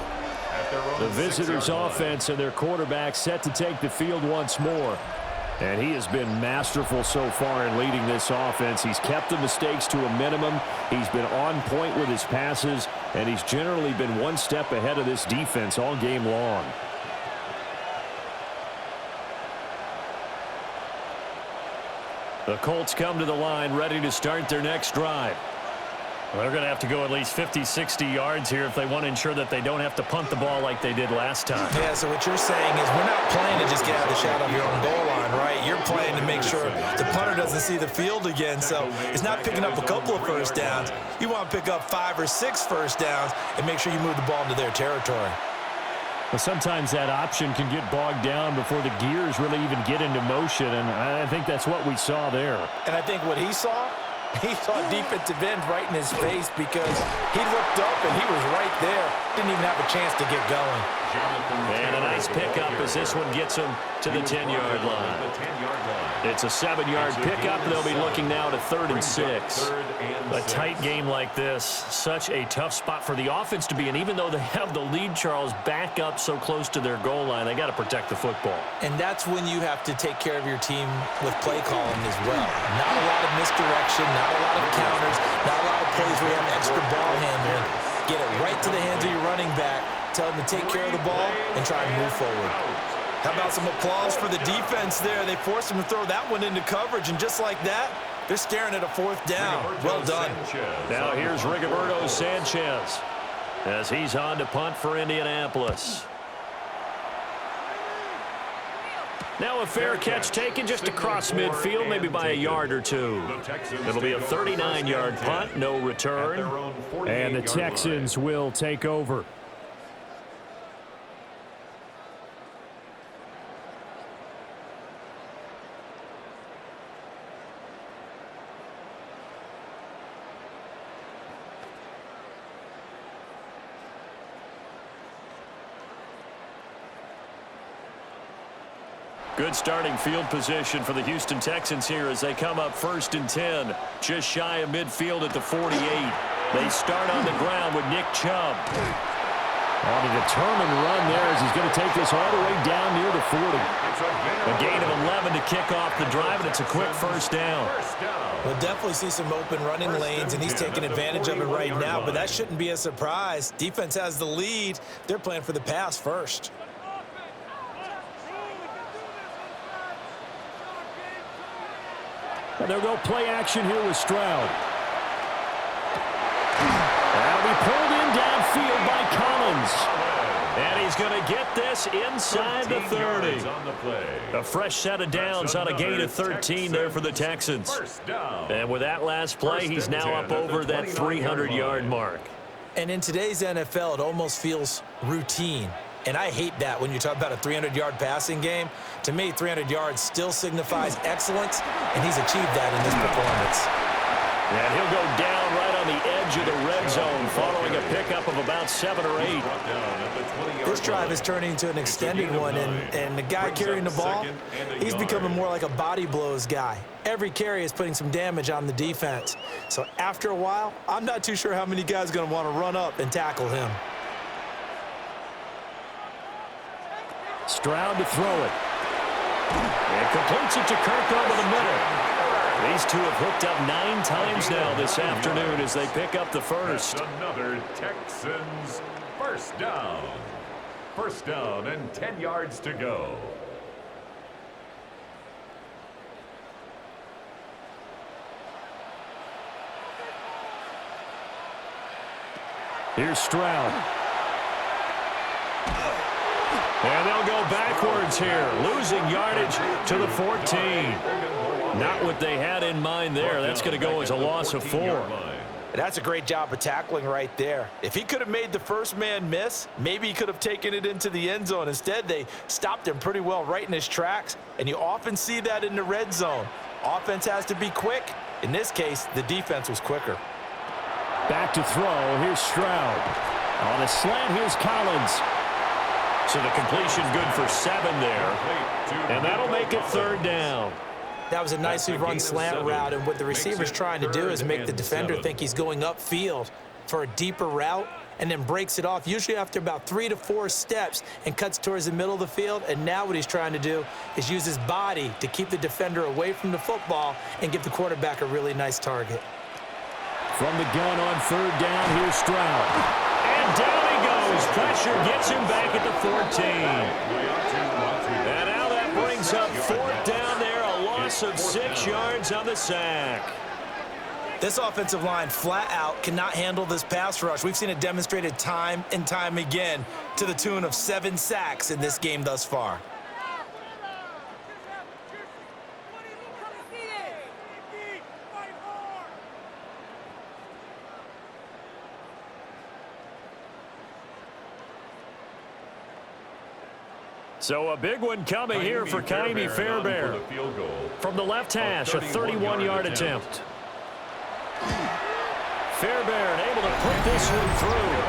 The visitors' offense and their quarterback set to take the field once more. And he has been masterful so far in leading this offense. He's kept the mistakes to a minimum. He's been on point with his passes, and he's generally been one step ahead of this defense all game long. The Colts come to the line ready to start their next drive. Well, they're going to have to go at least 50, 60 yards here if they want to ensure that they don't have to punt the ball like they did last time. Yeah, so what you're saying is we're not playing to just get out of the shadow of your own goal line, right? You're playing to make sure the punter doesn't see the field again. So it's not picking up a couple of first downs. You want to pick up 5 or 6 first downs and make sure you move the ball into their territory. Well, sometimes that option can get bogged down before the gears really even get into motion, and I think that's what we saw there. And I think what he saw defensive end right in his face because he looked up and he was right there. Didn't even have a chance to get going. And a nice pickup as this one gets him to the 10-yard line. It's a 7-yard pickup. They'll be looking now to 3rd and 6. A tight game like this, such a tough spot for the offense to be in. Even though they have the lead, Charles, back up so close to their goal line, they got to protect the football. And that's when you have to take care of your team with play calling as well. Not a lot of misdirection, not a lot of counters, not a lot of plays where you have extra ball handling. Get it right to the hands of your running back. Tell them to take care of the ball and try and move forward. How about some applause for the defense there? They forced him to throw that one into coverage, and just like that, they're staring at a 4th down. Well done. Now here's Rigoberto Sanchez as he's on to punt for Indianapolis. Now a fair catch taken just across midfield, maybe by a yard or two. It'll be a 39-yard punt, no return, and the Texans will take over. Good starting field position for the Houston Texans here as they come up 1st and 10. Just shy of midfield at the 48. They start on the ground with Nick Chubb. On a determined run there as he's going to take this all the way down near the 40. A gain of 11 to kick off the drive, and it's a quick 1st down. We'll definitely see some open running lanes, and he's taking advantage of it right now, but that shouldn't be a surprise. Defense has the lead. They're playing for the pass first. And they'll go play action here with Stroud. That'll be pulled in downfield by Collins. And he's going to get this inside the 30. A fresh set of downs on a gain of 13 there for the Texans. And with that last play, he's now up over that 300-yard mark. And in today's NFL, it almost feels routine. And I hate that when you talk about a 300-yard passing game. To me, 300 yards still signifies excellence, and he's achieved that in this performance. And he'll go down right on the edge of the red zone following a pickup of about 7 or 8. This drive is turning into an extended one, and the guy carrying the ball, he's becoming more like a body blows guy. Every carry is putting some damage on the defense. So after a while, I'm not too sure how many guys are going to want to run up and tackle him. Stroud to throw it. And completes it to Kirk over the middle. These two have hooked up 9 times now this afternoon as they pick up the first. That's another Texans first down. First down and 10 yards to go. Here's Stroud. And they'll go backwards here, losing yardage to the 14. Not what they had in mind there. That's going to go as a loss of 4. That's a great job of tackling right there. If he could have made the first man miss, maybe he could have taken it into the end zone. Instead, they stopped him pretty well right in his tracks, and you often see that in the red zone. Offense has to be quick. In this case, the defense was quicker. Back to throw. Here's Stroud. On a slant, here's Collins. So the completion good for 7 there. And that'll make it 3rd down. That was a nicely run slant route, and what the receiver's trying to do is make the defender think he's going upfield for a deeper route and then breaks it off, usually after about 3 to 4 steps, and cuts towards the middle of the field. And now what he's trying to do is use his body to keep the defender away from the football and give the quarterback a really nice target. From the gun on 3rd down, here's Stroud. And down he goes. Pressure gets him back at the 14. And now that brings up 4th down there. Loss of 6 yards on the sack. This offensive line flat out cannot handle this pass rush. We've seen it demonstrated time and time again to the tune of 7 sacks in this game thus far. So a big one coming here for Kaimi Fairbairn. From the left hash, a 31-yard attempt. Fairbairn able to put this one through.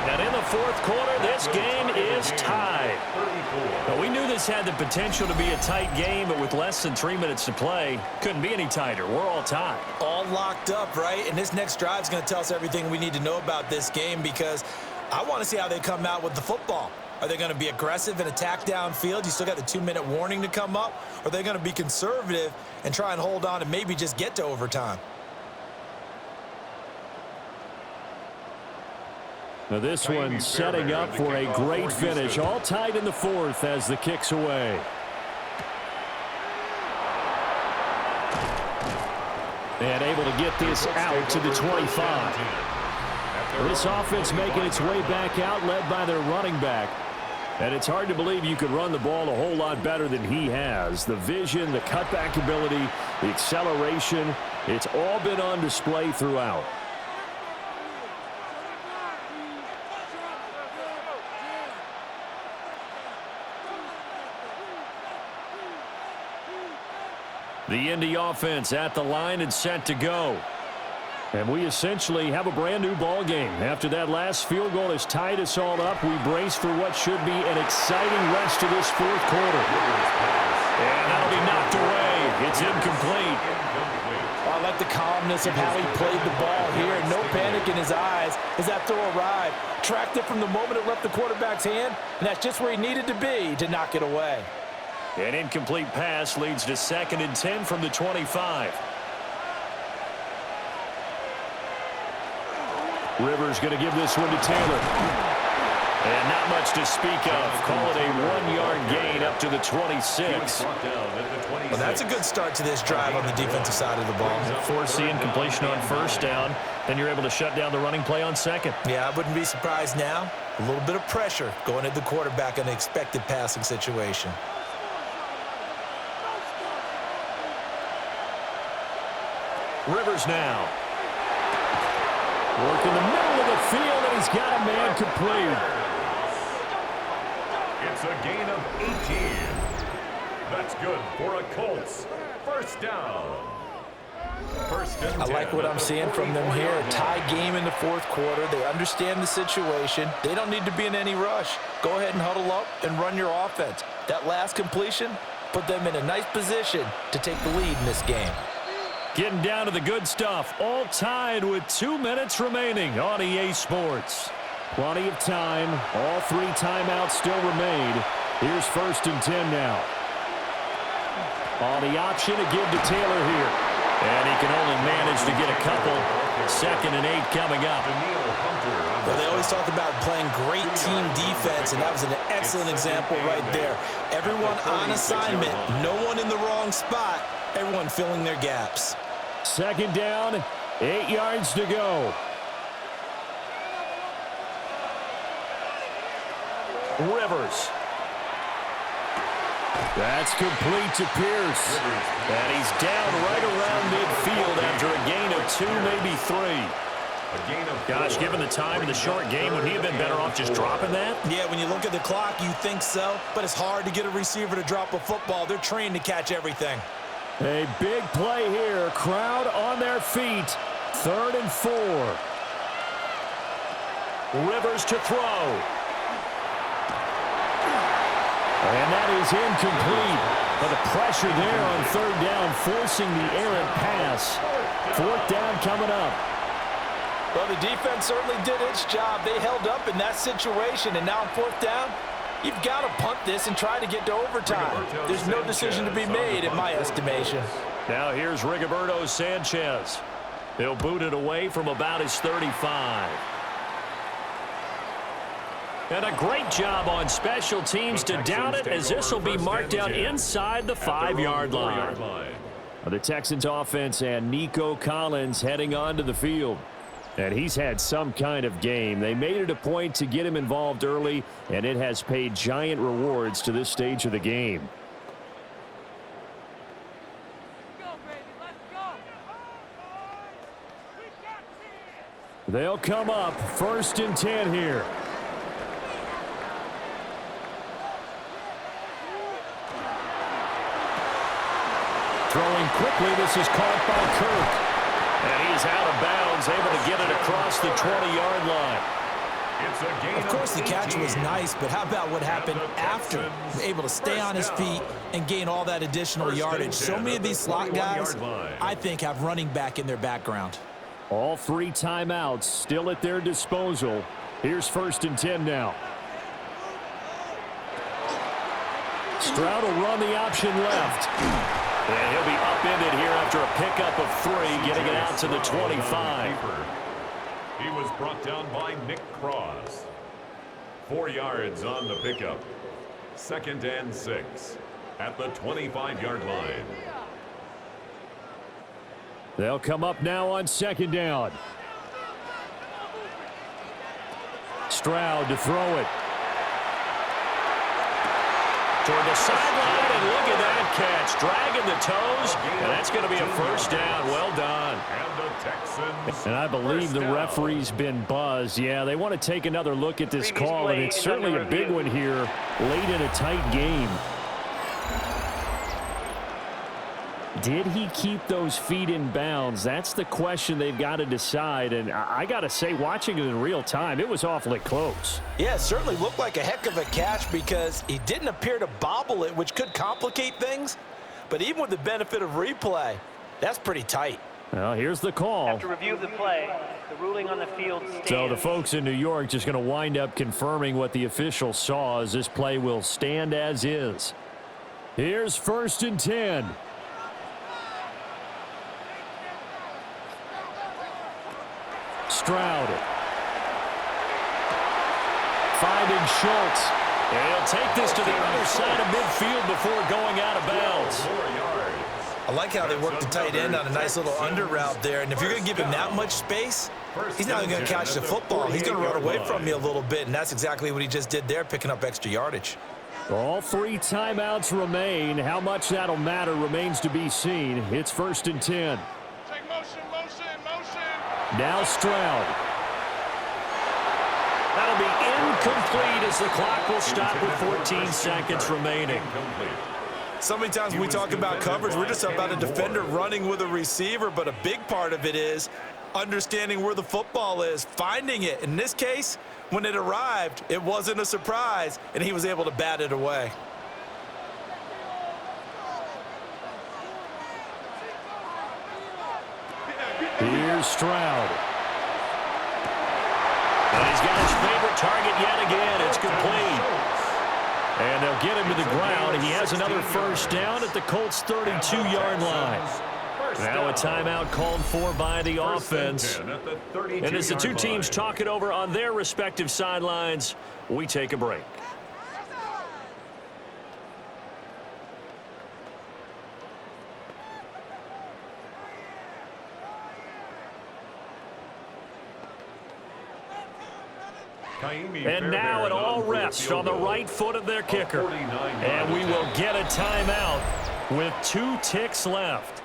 And in the 4th quarter, this game is tied. Now, we knew this had the potential to be a tight game, but with less than 3 minutes to play, couldn't be any tighter. We're all tied. All locked up, right? And this next drive is going to tell us everything we need to know about this game, because I want to see how they come out with the football. Are they going to be aggressive and attack downfield? You still got the 2-minute warning to come up? Or are they going to be conservative and try and hold on and maybe just get to overtime? Now this one setting up for a great finish. All tied in the 4th as the kick's away. And able to get this out to the 25. This offense making its way back out, led by their running back. And it's hard to believe you could run the ball a whole lot better than he has. The vision, the cutback ability, the acceleration, it's all been on display throughout. The Indy offense at the line and set to go. And we essentially have a brand-new ball game. After that last field goal has tied us all up, we brace for what should be an exciting rest of this 4th quarter. And that'll be knocked away. It's incomplete. I like the calmness of how he played the ball here. No panic in his eyes as that throw arrived. Tracked it from the moment it left the quarterback's hand, and that's just where he needed to be to knock it away. An incomplete pass leads to 2nd and 10 from the 25. Rivers going to give this one to Taylor. And not much to speak of. Call it a 1-yard gain up to the 26. Well, that's a good start to this drive on the defensive side of the ball. Force the incompletion on 1st down. Then you're able to shut down the running play on 2nd. Yeah, I wouldn't be surprised now. A little bit of pressure going at the quarterback in an expected passing situation. Rivers now. Work in the middle of the field, and he's got a man complete. It's a gain of 18. That's good for a Colts. First down. I like what I'm seeing from them here. A tie game in the 4th quarter. They understand the situation. They don't need to be in any rush. Go ahead and huddle up and run your offense. That last completion put them in a nice position to take the lead in this game. Getting down to the good stuff. All tied with 2 minutes remaining on EA Sports. Plenty of time. All 3 timeouts still remain. Here's 1st and 10 now. On the option to give to Taylor here. And he can only manage to get a couple. 2nd and 8 coming up. Well, they always talk about playing great team defense, and that was an excellent example right there. Everyone on assignment, no one in the wrong spot, everyone filling their gaps. 2nd down, 8 yards to go. Rivers. That's complete to Pierce. And he's down right around midfield after a gain of 2, maybe 3. Gosh, given the time in the short game, would he have been better off just dropping that? Yeah, when you look at the clock, you think so, but it's hard to get a receiver to drop a football. They're trained to catch everything. A big play here. Crowd on their feet. 3rd and 4. Rivers to throw. And that is incomplete. But the pressure there on 3rd down, forcing the errant pass. 4th down coming up. Well, the defense certainly did its job. They held up in that situation, and now on 4th down, you've got to punt this and try to get to overtime. There's no decision to be made, in my estimation. Now here's Rigoberto Sanchez. He'll boot it away from about his 35. And a great job on special teams to down it, as this will be marked down inside the 5-yard line. The Texans offense and Nico Collins heading onto the field. And he's had some kind of game. They made it a point to get him involved early, and it has paid giant rewards to this stage of the game. They'll come up 1st and 10 here. Throwing quickly, this is caught by Kirk. And he's out of bounds, able to get it across the 20-yard line. Of course, the catch was nice, but how about what happened after? Able to stay on his feet and gain all that additional yardage. So many of these slot guys, I think, have running back in their background. All 3 timeouts still at their disposal. Here's 1st and 10 now. Stroud will run the option left. And he'll be upended here after a pickup of 3, getting it out to the 25. He was brought down by Nick Cross. 4 yards on the pickup. 2nd and 6 at the 25-yard line. They'll come up now on 2nd down. Stroud to throw it. Toward the sideline, and look at that catch. Dragging the toes, and that's going to be a 1st down. Well done. And the Texans. And I believe the referee's been buzzed. Yeah, they want to take another look at this call, and it's certainly a big one here late in a tight game. Did he keep those feet in bounds? That's the question they've got to decide. And I got to say, watching it in real time, it was awfully close. Yeah, it certainly looked like a heck of a catch because he didn't appear to bobble it, which could complicate things. But even with the benefit of replay, that's pretty tight. Well, here's the call. After review of the play, the ruling on the field stands. So the folks in New York just going to wind up confirming what the official saw, as this play will stand as is. Here's 1st and 10. Stroud. Finding Schultz. And he'll take this to the other side of midfield before going out of bounds. I like how they work the tight end on a nice little under route there. And if you're going to give him that much space, he's not going to catch the football. He's going to run away from you a little bit, and that's exactly what he just did there, picking up extra yardage. All 3 timeouts remain. How much that'll matter remains to be seen. It's 1st and 10. Take motion. Now Stroud. That'll be incomplete as the clock will stop with 14 seconds remaining. So many times when we talk about coverage, we're just about a defender running with a receiver, but a big part of it is understanding where the football is, finding it. In this case, when it arrived, it wasn't a surprise, and he was able to bat it away. Here's Stroud. And he's got his favorite target yet again. It's complete. And they'll get him to the ground. He has another first down at the Colts' 32-yard line. Now a timeout called for by the offense. And as the two teams talk it over on their respective sidelines, we take a break. And now it all rests on the right foot of their kicker. And we will get a timeout with 2 ticks left.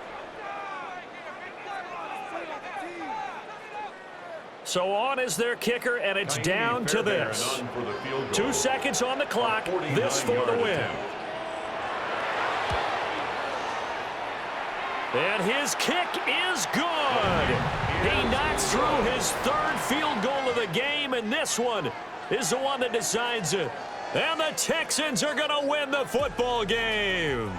So on is their kicker, and it's down to this. 2 seconds on the clock, this for the win. And his kick is good. He knocks through his 3rd field goal of the game, and this one is the one that decides it. And the Texans are going to win the football game.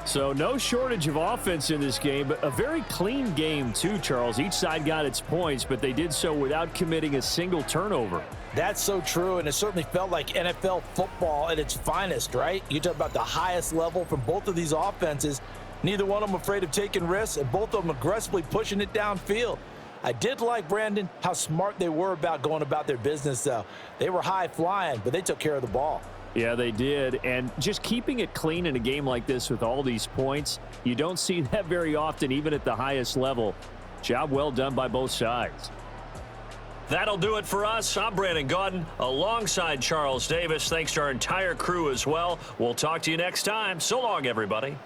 So no shortage of offense in this game, but a very clean game too, Charles. Each side got its points, but they did so without committing a single turnover. That's so true, and it certainly felt like NFL football at its finest, right? You talk about the highest level from both of these offenses. Neither one of them afraid of taking risks, and both of them aggressively pushing it downfield. I did like, Brandon, how smart they were about going about their business, though. They were high flying, but they took care of the ball. Yeah, they did, and just keeping it clean in a game like this with all these points, you don't see that very often, even at the highest level. Job well done by both sides. That'll do it for us. I'm Brandon Gaudin alongside Charles Davis. Thanks to our entire crew as well. We'll talk to you next time. So long, everybody.